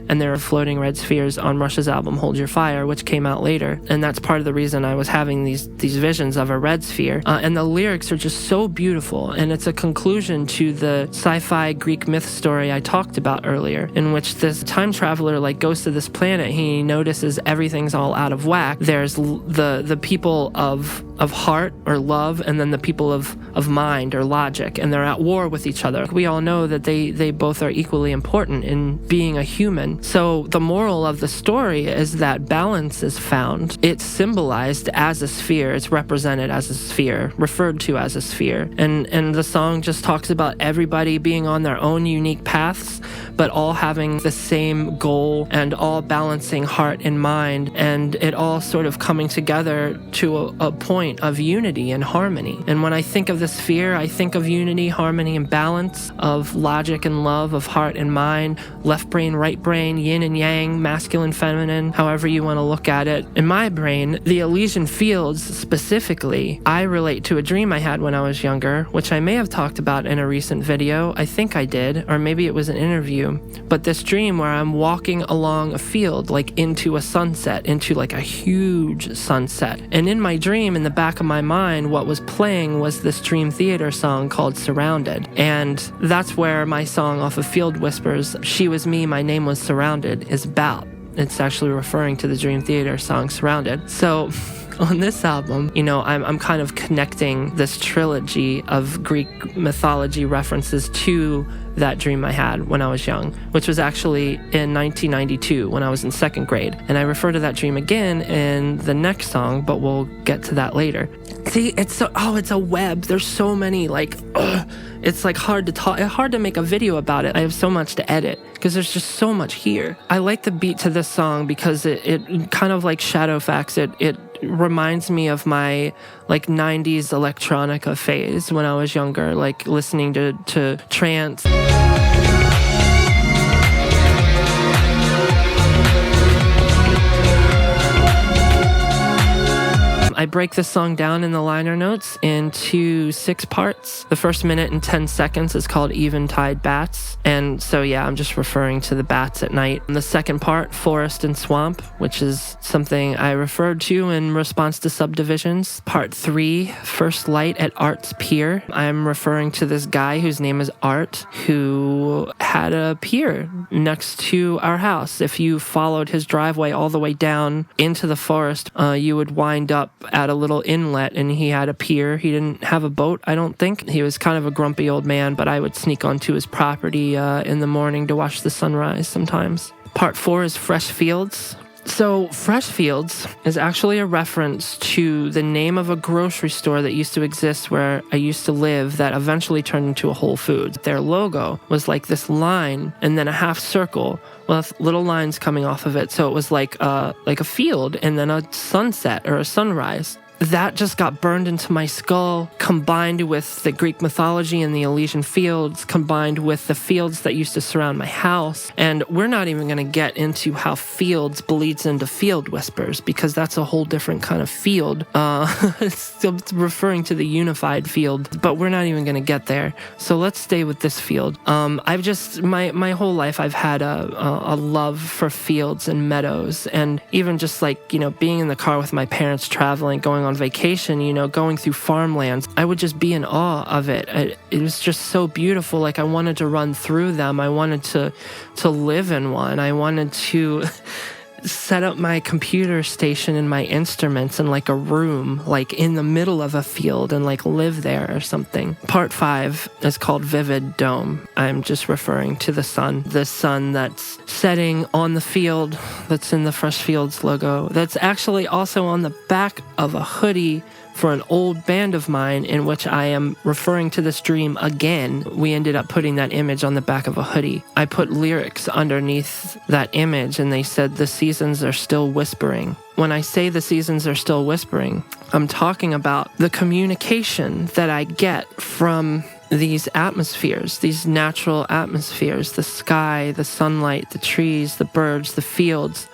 and there are floating red spheres on Rush's album Hold Your Fire, which came out later, and that's part of the reason I was having these visions of a red sphere. And the lyrics are just so beautiful, and it's a conclusion to the sci-fi Greek myth story I talked about earlier, in which this time traveler goes to this planet. He notices everything's all out of whack. There's the people of heart or love, and then the people of mind or logic, and they're at war with each other. We all know that they both are equally important in being a human. So the moral of the story is that balance is found. It's symbolized as a sphere. It's represented as a sphere, referred to as a sphere. And the song just talks about everybody being on their own unique paths, but all having the same goal and all balancing heart and mind, and it all sort of coming together to a point of unity and harmony. And when I think of the sphere, I think of unity, harmony, and balance, of logic and love, of heart and mind, left brain, right brain, yin and yang, masculine, feminine, however you want to look at it. In my brain, the Elysian fields specifically, I relate to a dream I had when I was younger, which I may have talked about in a recent video. I think I did, or maybe it was an interview. But this dream where I'm walking along a field, into a sunset, into a huge sunset. And in my dream, in the back of my mind, what was playing was this Dream Theater song called Surrounded. And that's where my song off of Field Whispers, She Was Me, My Name Was Surrounded, is about. It's actually referring to the Dream Theater song Surrounded. So on this album, I'm kind of connecting this trilogy of Greek mythology references to that dream I had when I was young, which was actually in 1992 when I was in second grade. And I refer to that dream again in the next song, but we'll get to that later. See, it's a web. There's so many, it's hard to talk, hard to make a video about it. I have so much to edit because there's just so much here. I like the beat to this song because it kind of like Shadowfax, it reminds me of my 90s electronica phase when I was younger, listening to trance. I break this song down in the liner notes into 6 parts. The first minute and 10 seconds is called Eventide Bats. And so, yeah, I'm just referring to the bats at night. And the second part, Forest and Swamp, which is something I referred to in response to subdivisions. Part 3, First Light at Art's Pier. I'm referring to this guy whose name is Art, who had a pier next to our house. If you followed his driveway all the way down into the forest, you would wind up at a little inlet, and he had a pier. He didn't have a boat, I don't think. He was kind of a grumpy old man, but I would sneak onto his property in the morning to watch the sunrise sometimes. Part 4 is Fresh Fields. So Fresh Fields is actually a reference to the name of a grocery store that used to exist where I used to live that eventually turned into a Whole Foods. Their logo was this line and then a half circle with little lines coming off of it. So it was like a field and then a sunset or a sunrise. That just got burned into my skull, combined with the Greek mythology and the Elysian fields, combined with the fields that used to surround my house. And we're not even going to get into how fields bleeds into Field Whispers, because that's a whole different kind of field. It's referring to the unified field, but we're not even going to get there. So let's stay with this field. I've just, my whole life, I've had a love for fields and meadows, and even just being in the car with my parents traveling, going on vacation, going through farmlands, I would just be in awe of it. It was just so beautiful. I wanted to run through them. I wanted to live in one. I wanted to set up my computer station and my instruments in a room, in the middle of a field, and live there or something. Part 5 is called Vivid Dome. I'm just referring to the sun that's setting on the field that's in the Fresh Fields logo. That's actually also on the back of a hoodie for an old band of mine in which I am referring to this dream again. We ended up putting that image on the back of a hoodie. I put lyrics underneath that image and they said, "The seasons are still whispering." When I say the seasons are still whispering, I'm talking about the communication that I get from these atmospheres, these natural atmospheres, the sky, the sunlight, the trees, the birds, the fields.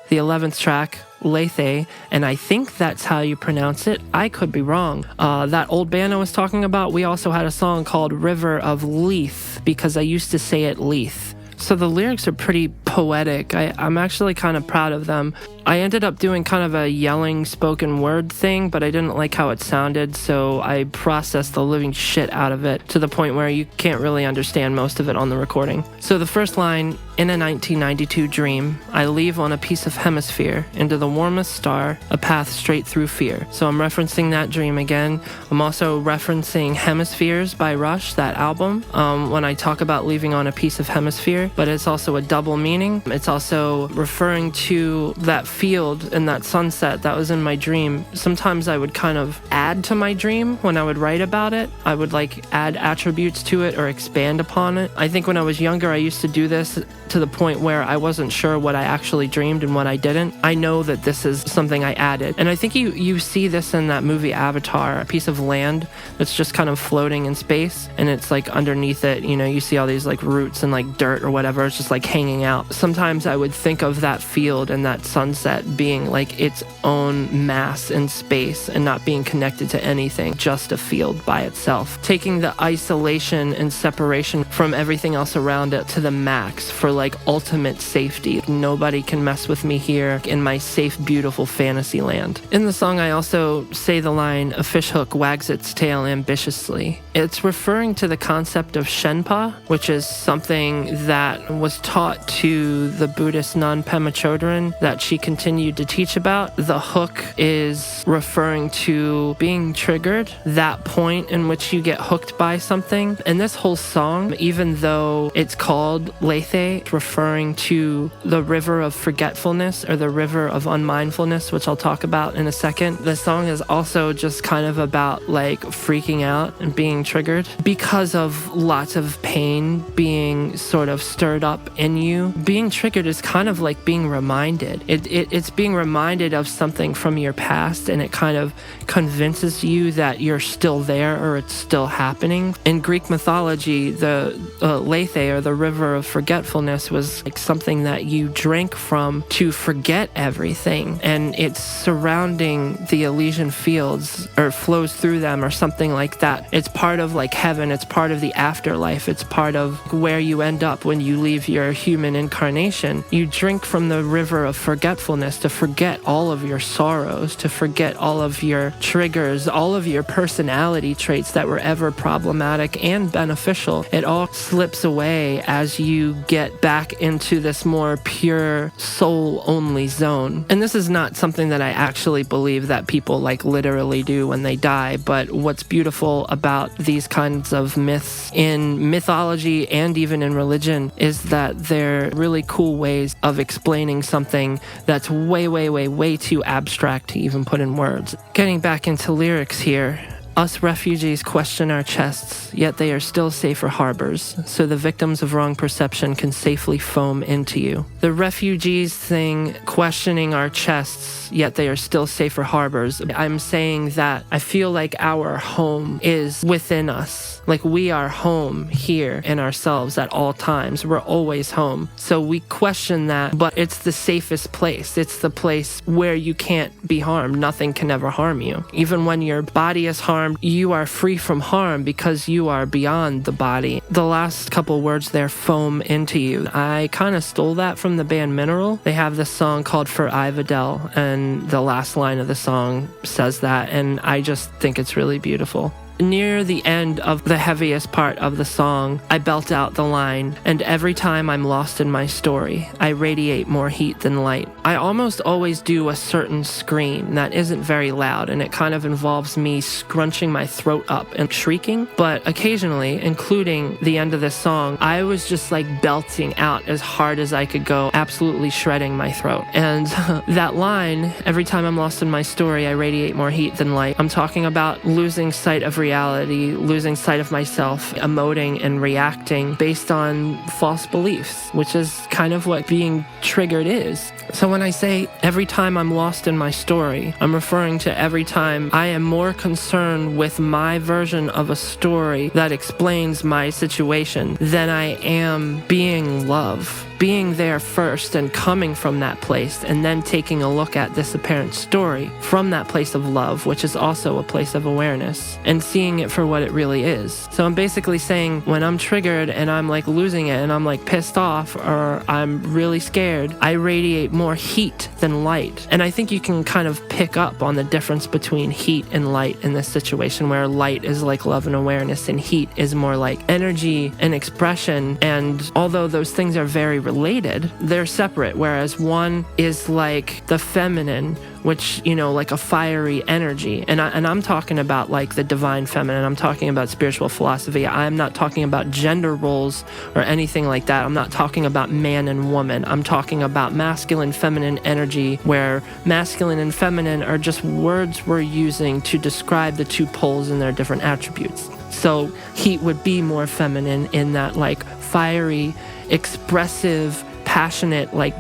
The 11th track, Lethe, and I think that's how you pronounce it. I could be wrong. That old band I was talking about, we also had a song called River of Leith, because I used to say it Leith. So the lyrics are pretty poetic. I'm actually kind of proud of them. I ended up doing kind of a yelling spoken word thing, but I didn't like how it sounded, so I processed the living shit out of it to the point where you can't really understand most of it on the recording. So the first line, "In a 1992 dream, I leave on a piece of hemisphere into the warmest star, a path straight through fear." So I'm referencing that dream again. I'm also referencing Hemispheres by Rush, that album, when I talk about leaving on a piece of hemisphere, but it's also a double meaning. It's also referring to that field and that sunset that was in my dream. Sometimes I would kind of add to my dream when I would write about it. I would like add attributes to it or expand upon it. I think when I was younger, I used to do this to the point where I wasn't sure what I actually dreamed and what I didn't. I know that this is something I added. And I think you see this in that movie Avatar, a piece of land that's just kind of floating in space. And it's like underneath it, you know, you see all these like roots and like dirt or whatever. It's just like hanging out. Sometimes I would think of that field and that sunset being like its own mass in space and not being connected to anything, just a field by itself. Taking the isolation and separation from everything else around it to the max for like ultimate safety. Nobody can mess with me here in my safe, beautiful fantasy land. In the song, I also say the line, "A fishhook wags its tail ambitiously." It's referring to the concept of Shenpa, which is something that was taught to the Buddhist nun Pema Chodron that she continued to teach about. The hook is referring to being triggered, that point in which you get hooked by something. And this whole song, even though it's called Lethe, referring to the river of forgetfulness or the river of unmindfulness, which I'll talk about in a second. The song is also just kind of about like freaking out and being triggered because of lots of pain being sort of stirred up in you. Being triggered is kind of like being reminded. It's being reminded of something from your past, and it kind of convinces you that you're still there or it's still happening. In Greek mythology, the Lethe, or the river of forgetfulness, was like something that you drank from to forget everything, and it's surrounding the Elysian fields or flows through them or something like that. It's part of like heaven. It's part of the afterlife. It's part of where you end up when you leave your human incarnation. You drink from the river of forgetfulness to forget all of your sorrows, to forget all of your triggers, all of your personality traits that were ever problematic and beneficial. It all slips away as you get back into this more pure soul-only zone. And this is not something that I actually believe that people like literally do when they die, but what's beautiful about these kinds of myths in mythology and even in religion is that they're really cool ways of explaining something that's way too abstract to even put in words. Getting back into lyrics here. Us refugees question our chests, yet they are still safer harbors, so the victims of wrong perception can safely foam into you. The refugees thing, questioning our chests, yet they are still safer harbors. I'm saying that I feel like our home is within us. Like we are home here in ourselves at all times. We're always home. So we question that, but it's the safest place. It's the place where you can't be harmed. Nothing can ever harm you. Even when your body is harmed, you are free from harm because you are beyond the body. The last couple words there, foam into you. I kind of stole that from the band Mineral. They have this song called For Ivadel, and the last line of the song says that, and I just think it's really beautiful. near the end of the heaviest part of the song, I belt out the line, "And every time I'm lost in my story, I radiate more heat than light." I almost always do a certain scream that isn't very loud, and it kind of involves me scrunching my throat up and shrieking. But occasionally, including the end of this song, I was just like belting out as hard as I could go, absolutely shredding my throat. And that line, "Every time I'm lost in my story, I radiate more heat than light," I'm talking about losing sight of reality, losing sight of myself, emoting and reacting based on false beliefs, which is kind of what being triggered is. So when I say every time I'm lost in my story, I'm referring to every time I am more concerned with my version of a story that explains my situation than I am being love. Being there first and coming from that place, and then taking a look at this apparent story from that place of love, which is also a place of awareness, and seeing it for what it really is. So I'm basically saying when I'm triggered and I'm like losing it and I'm like pissed off or I'm really scared, I radiate more heat than light. And I think you can kind of pick up on the difference between heat and light in this situation, where light is like love and awareness and heat is more like energy and expression. And although those things are very related, they're separate, whereas one is like the feminine, which, you know, like a fiery energy. And I'm talking about like the divine feminine. I'm talking about spiritual philosophy. I'm not talking about gender roles or anything like that. I'm not talking about man and woman. I'm talking about masculine, feminine energy, where masculine and feminine are just words we're using to describe the two poles and their different attributes. So heat would be more feminine in that like fiery, expressive, passionate, like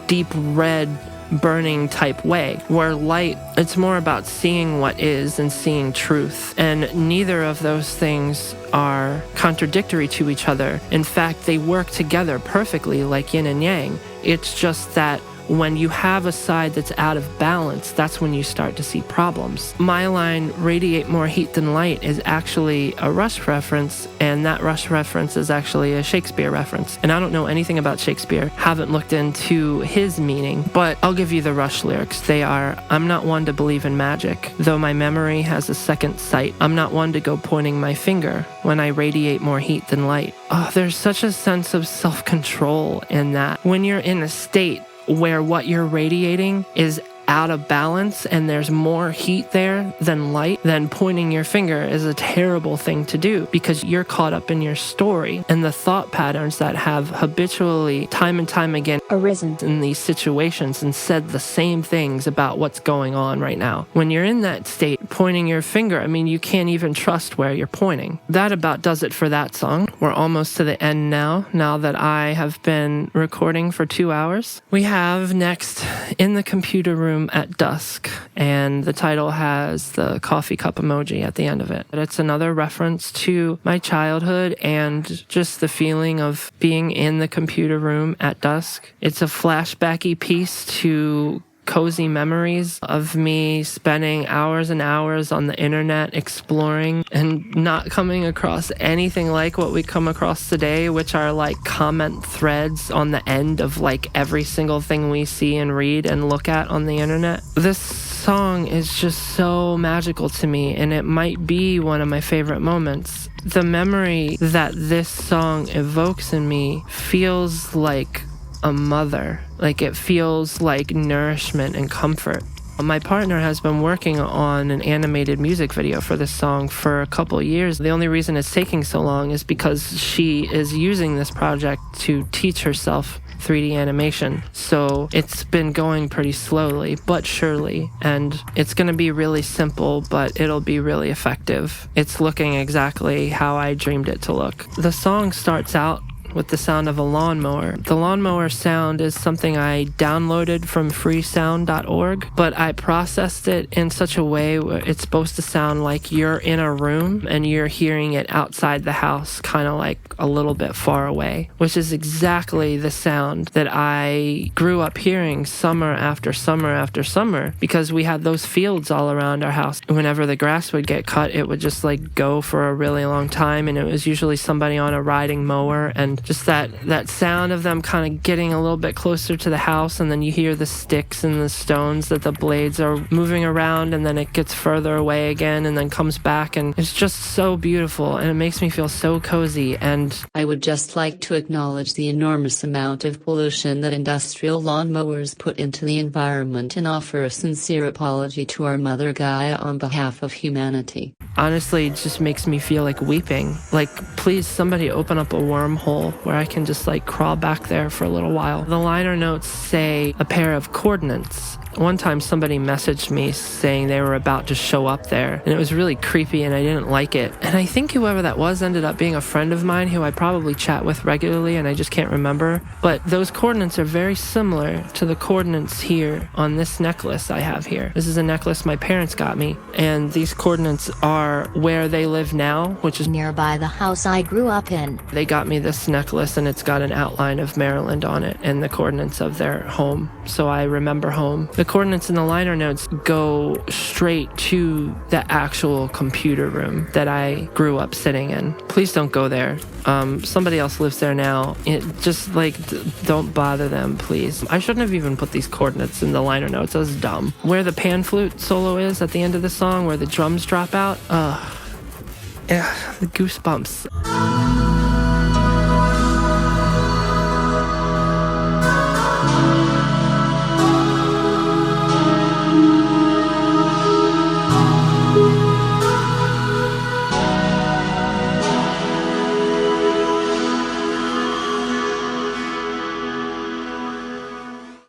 deep red burning type way, where light, it's more about seeing what is and seeing truth. And neither of those things are contradictory to each other. In fact, they work together perfectly like yin and yang. It's just that when you have a side that's out of balance, that's when you start to see problems. My line, "radiate more heat than light," is actually a Rush reference, and that Rush reference is actually a Shakespeare reference. And I don't know anything about Shakespeare, haven't looked into his meaning, but I'll give you the Rush lyrics. They are, "I'm not one to believe in magic, though my memory has a second sight. I'm not one to go pointing my finger when I radiate more heat than light." Oh, there's such a sense of self-control in that. When you're in a state where what you're radiating is out of balance and there's more heat there than light, then pointing your finger is a terrible thing to do, because you're caught up in your story and the thought patterns that have habitually, time and time again, arisen in these situations and said the same things about what's going on right now. When you're in that state, pointing your finger, I mean, you can't even trust where you're pointing. That about does it for that song. We're almost to the end now that I have been recording for 2 hours. We have next In the Computer Room at Dusk, and the title has the coffee cup emoji at the end of it. It's another reference to my childhood and just the feeling of being in the computer room at dusk. It's a flashbacky piece to cozy memories of me spending hours and hours on the internet exploring and not coming across anything like what we come across today, which are like comment threads on the end of like every single thing we see and read and look at on the internet. This song is just so magical to me, and it might be one of my favorite moments. The memory that this song evokes in me feels like a mother. Like, it feels like nourishment and comfort. My partner has been working on an animated music video for this song for a couple years. The only reason it's taking so long is because she is using this project to teach herself 3D animation. So it's been going pretty slowly but surely, and it's going to be really simple, but it'll be really effective. It's looking exactly how I dreamed it to look. The song starts out with the sound of a lawnmower. The lawnmower sound is something I downloaded from freesound.org, but I processed it in such a way where it's supposed to sound like you're in a room and you're hearing it outside the house, kind of like a little bit far away, which is exactly the sound that I grew up hearing summer after summer after summer, because we had those fields all around our house. Whenever the grass would get cut, it would just like go for a really long time, and it was usually somebody on a riding mower, and and just that sound of them kind of getting a little bit closer to the house, and then you hear the sticks and the stones that the blades are moving around, and then it gets further away again and then comes back, and it's just so beautiful, and it makes me feel so cozy. And I would just like to acknowledge the enormous amount of pollution that industrial lawnmowers put into the environment and offer a sincere apology to our Mother Gaia on behalf of humanity. Honestly, it just makes me feel like weeping. Like, please, somebody open up a wormhole where I can just like crawl back there for a little while. The liner notes say a pair of coordinates. One time somebody messaged me saying they were about to show up there, and it was really creepy and I didn't like it. And I think whoever that was ended up being a friend of mine who I probably chat with regularly, and I just can't remember. But those coordinates are very similar to the coordinates here on this necklace I have here. This is a necklace my parents got me, and these coordinates are where they live now, which is nearby the house I grew up in. They got me this necklace and it's got an outline of Maryland on it and the coordinates of their home, so I remember home. The coordinates in the liner notes go straight to the actual computer room that I grew up sitting in. Please don't go there. Somebody else lives there now. Just like, don't bother them, please. I shouldn't have even put these coordinates in the liner notes. That was dumb. Where the pan flute solo is at the end of the song, where the drums drop out, yeah, the goosebumps.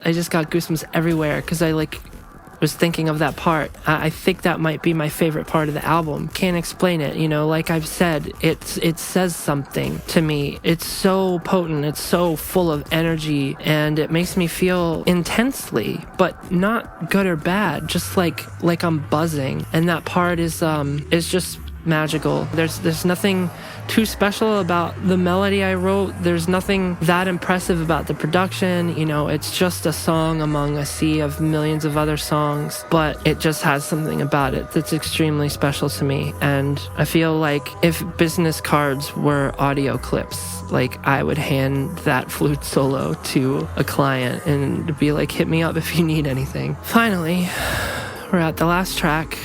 I just got goosebumps everywhere because I was thinking of that part. I think that might be my favorite part of the album. Can't explain it, like I've said, it says something to me. It's so potent, it's so full of energy, and it makes me feel intensely, but not good or bad, just like I'm buzzing. And that part is just magical. There's nothing too special about the melody I wrote. There's nothing that impressive about the production. It's just a song among a sea of millions of other songs, but it just has something about it that's extremely special to me. And I feel like if business cards were audio clips, like I would hand that flute solo to a client and be like, hit me up if you need anything. Finally, we're at the last track,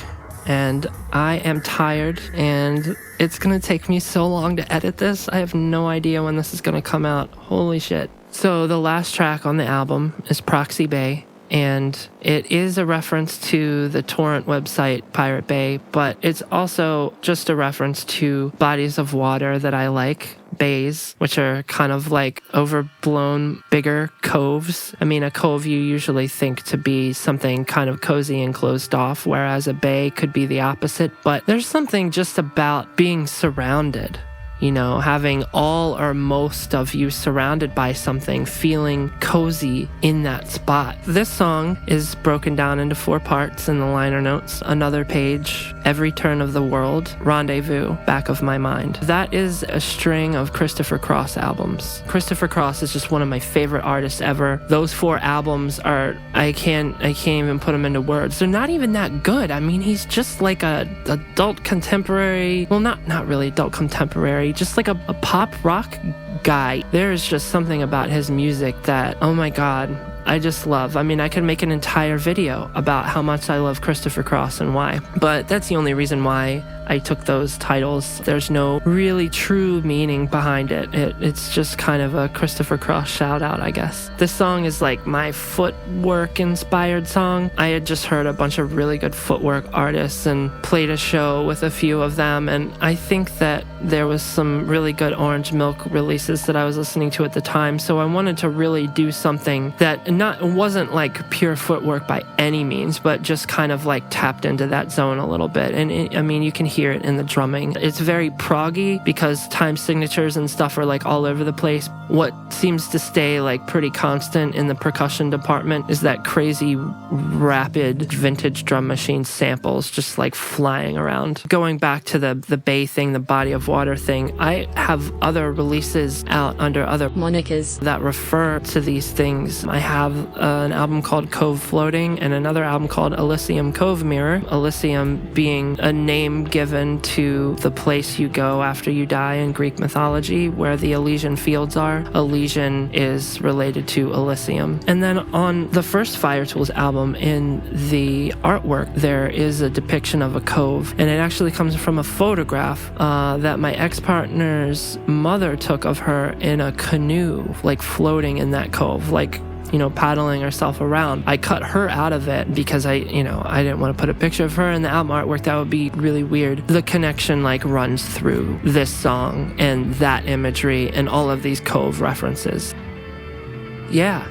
and I am tired, and it's gonna take me so long to edit this. I have no idea when this is gonna come out. Holy shit. So the last track on the album is Proxy Bay, and it is a reference to the torrent website Pirate Bay, but it's also just a reference to bodies of water that I like. Bays, which are kind of like overblown, bigger coves. I mean, a cove you usually think to be something kind of cozy and closed off, whereas a bay could be the opposite. But there's something just about being surrounded, having all or most of you surrounded by something, feeling cozy in that spot. This song is broken down into 4 parts in the liner notes: Another Page, Every Turn of the World, Rendezvous, Back of My Mind. That is a string of Christopher Cross albums. Christopher Cross is just one of my favorite artists ever. Those 4 albums are, I can't even put them into words. They're not even that good. I mean, he's just like a adult contemporary, well, not really adult contemporary, just like a pop rock guy. There is just something about his music that, oh my God, I just love. I mean, I could make an entire video about how much I love Christopher Cross and why, but that's the only reason why I took those titles. There's no really true meaning behind it. It's just kind of a Christopher Cross shout out, I guess. This song is like my footwork inspired song. I had just heard a bunch of really good footwork artists and played a show with a few of them, and I think that there was some really good Orange Milk releases that I was listening to at the time, so I wanted to really do something that wasn't like pure footwork by any means, but just kind of like tapped into that zone a little bit. And I mean, you can hear it in the drumming. It's very proggy because time signatures and stuff are like all over the place. What seems to stay like pretty constant in the percussion department is that crazy rapid vintage drum machine samples just like flying around. Going back to the bay thing, the body of water thing, I have other releases out under other monikers that refer to these things. I have an album called Cove Floating and another album called Elysium Cove Mirror. Elysium being a name given given to the place you go after you die in Greek mythology, where the Elysian fields are. Elysian is related to Elysium. And then on the first Fire-Toolz album, in the artwork, there is a depiction of a cove, and it actually comes from a photograph that my ex-partner's mother took of her in a canoe, like floating in that cove, like, you know, paddling herself around. I cut her out of it because I didn't want to put a picture of her in the album artwork. That would be really weird. The connection like runs through this song and that imagery and all of these cove references. Yeah.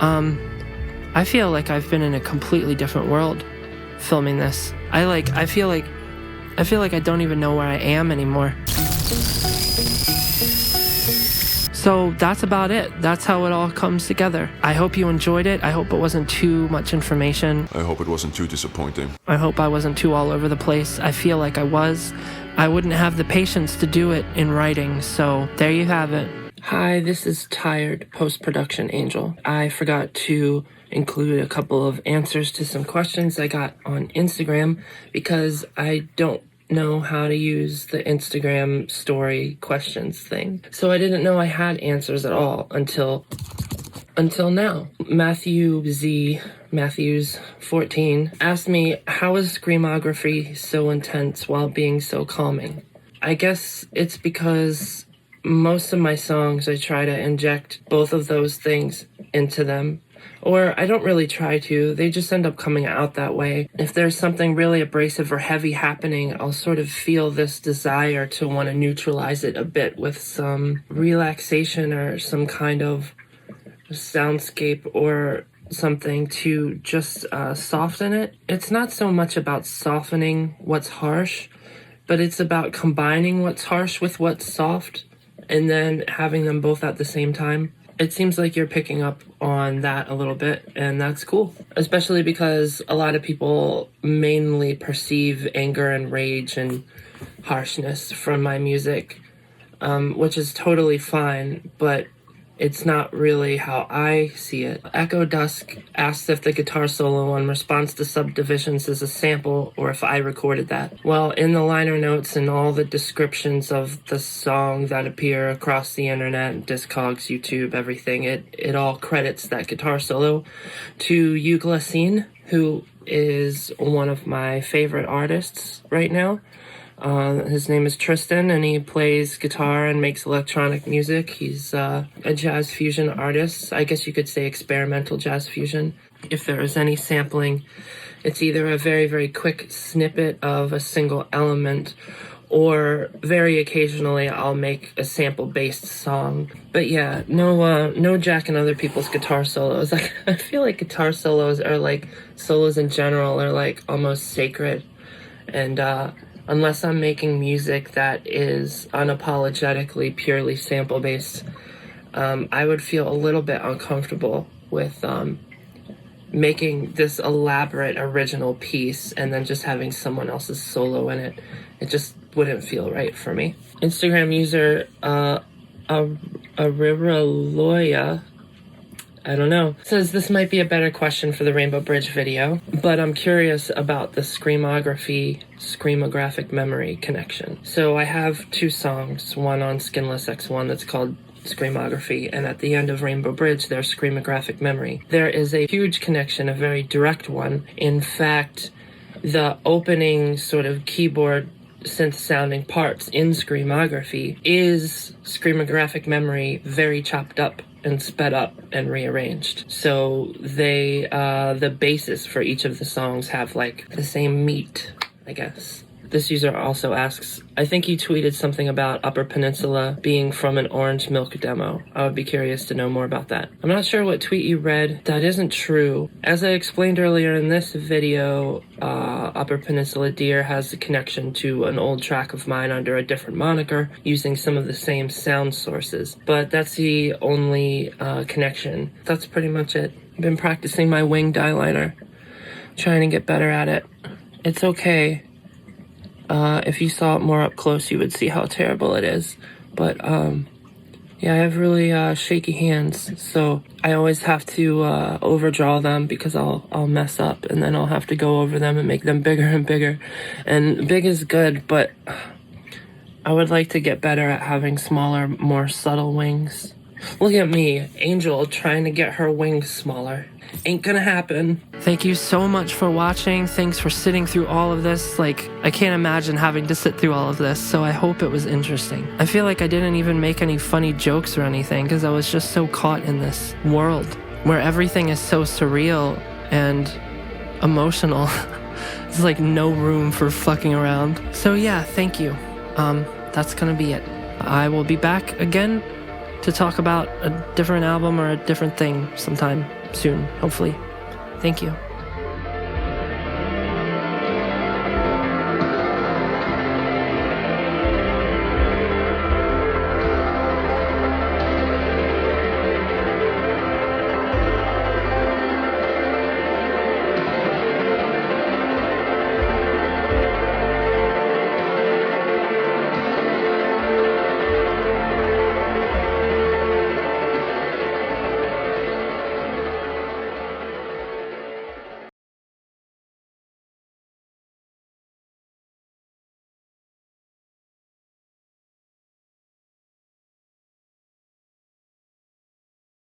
I feel like I've been in a completely different world filming this. I feel like I don't even know where I am anymore. So that's about it. That's how it all comes together. I hope you enjoyed it. I hope it wasn't too much information. I hope it wasn't too disappointing. I hope I wasn't too all over the place. I feel like I was. I wouldn't have the patience to do it in writing, so there you have it. Hi, this is Tired Post-Production Angel. I forgot to include a couple of answers to some questions I got on Instagram because I don't know how to use the Instagram story questions thing. So I didn't know I had answers at all until now. Matthews 14 asked me, how is Screamography so intense while being so calming? I guess it's because most of my songs I try to inject both of those things into them. Or I don't really try to, they just end up coming out that way. If there's something really abrasive or heavy happening, I'll sort of feel this desire to want to neutralize it a bit with some relaxation or some kind of soundscape or something to just soften it. It's not so much about softening what's harsh, but it's about combining what's harsh with what's soft and then having them both at the same time. It seems like you're picking up on that a little bit, and that's cool. Especially because a lot of people mainly perceive anger and rage and harshness from my music, which is totally fine, but it's not really how I see it. Echo Dusk asks if the guitar solo on Response to Subdivisions is a sample or if I recorded that. Well, in the liner notes and all the descriptions of the song that appear across the internet, Discogs, YouTube, everything, it all credits that guitar solo to Elysian, who is one of my favorite artists right now. His name is Tristan, and he plays guitar and makes electronic music. He's a jazz fusion artist. I guess you could say experimental jazz fusion. If there is any sampling, it's either a very, very quick snippet of a single element, or very occasionally I'll make a sample-based song. But yeah, no jacking other people's guitar solos. I feel like guitar solos are like, solos in general are like almost sacred. And unless I'm making music that is unapologetically purely sample-based, I would feel a little bit uncomfortable with making this elaborate original piece and then just having someone else's solo in it. It just wouldn't feel right for me. Instagram user Ariraloya, I don't know, says this might be a better question for the Rainbow Bridge video, but I'm curious about the Screamographic memory connection. So I have two songs, one on Skinless X-1 that's called Screamography, and at the end of Rainbow Bridge there's Screamographic memory. There is a huge connection, a very direct one. In fact, the opening sort of keyboard synth sounding parts in Screamography is Screamographic memory very chopped up and sped up and rearranged. So they, the basis for each of the songs have like the same meat, I guess. This user also asks, I think you tweeted something about Upper Peninsula being from an Orange Milk demo. I would be curious to know more about that. I'm not sure what tweet you read. That isn't true. As I explained earlier in this video, Upper Peninsula Deer has a connection to an old track of mine under a different moniker, using some of the same sound sources. But that's the only connection. That's pretty much it. I've been practicing my winged eyeliner, trying to get better at it. It's okay. If you saw it more up close, you would see how terrible it is. But, Yeah, I have really shaky hands, so I always have to overdraw them because I'll mess up, and then I'll have to go over them and make them bigger and bigger. And big is good, but I would like to get better at having smaller, more subtle wings. Look at me, Angel, trying to get her wings smaller. Ain't gonna happen. Thank you so much for watching. Thanks for sitting through all of this. Like, I can't imagine having to sit through all of this, so I hope it was interesting. I feel like I didn't even make any funny jokes or anything because I was just so caught in this world where everything is so surreal and emotional. There's like no room for fucking around. So yeah, thank you. That's gonna be it. I will be back again to talk about a different album or a different thing sometime soon, hopefully. Thank you.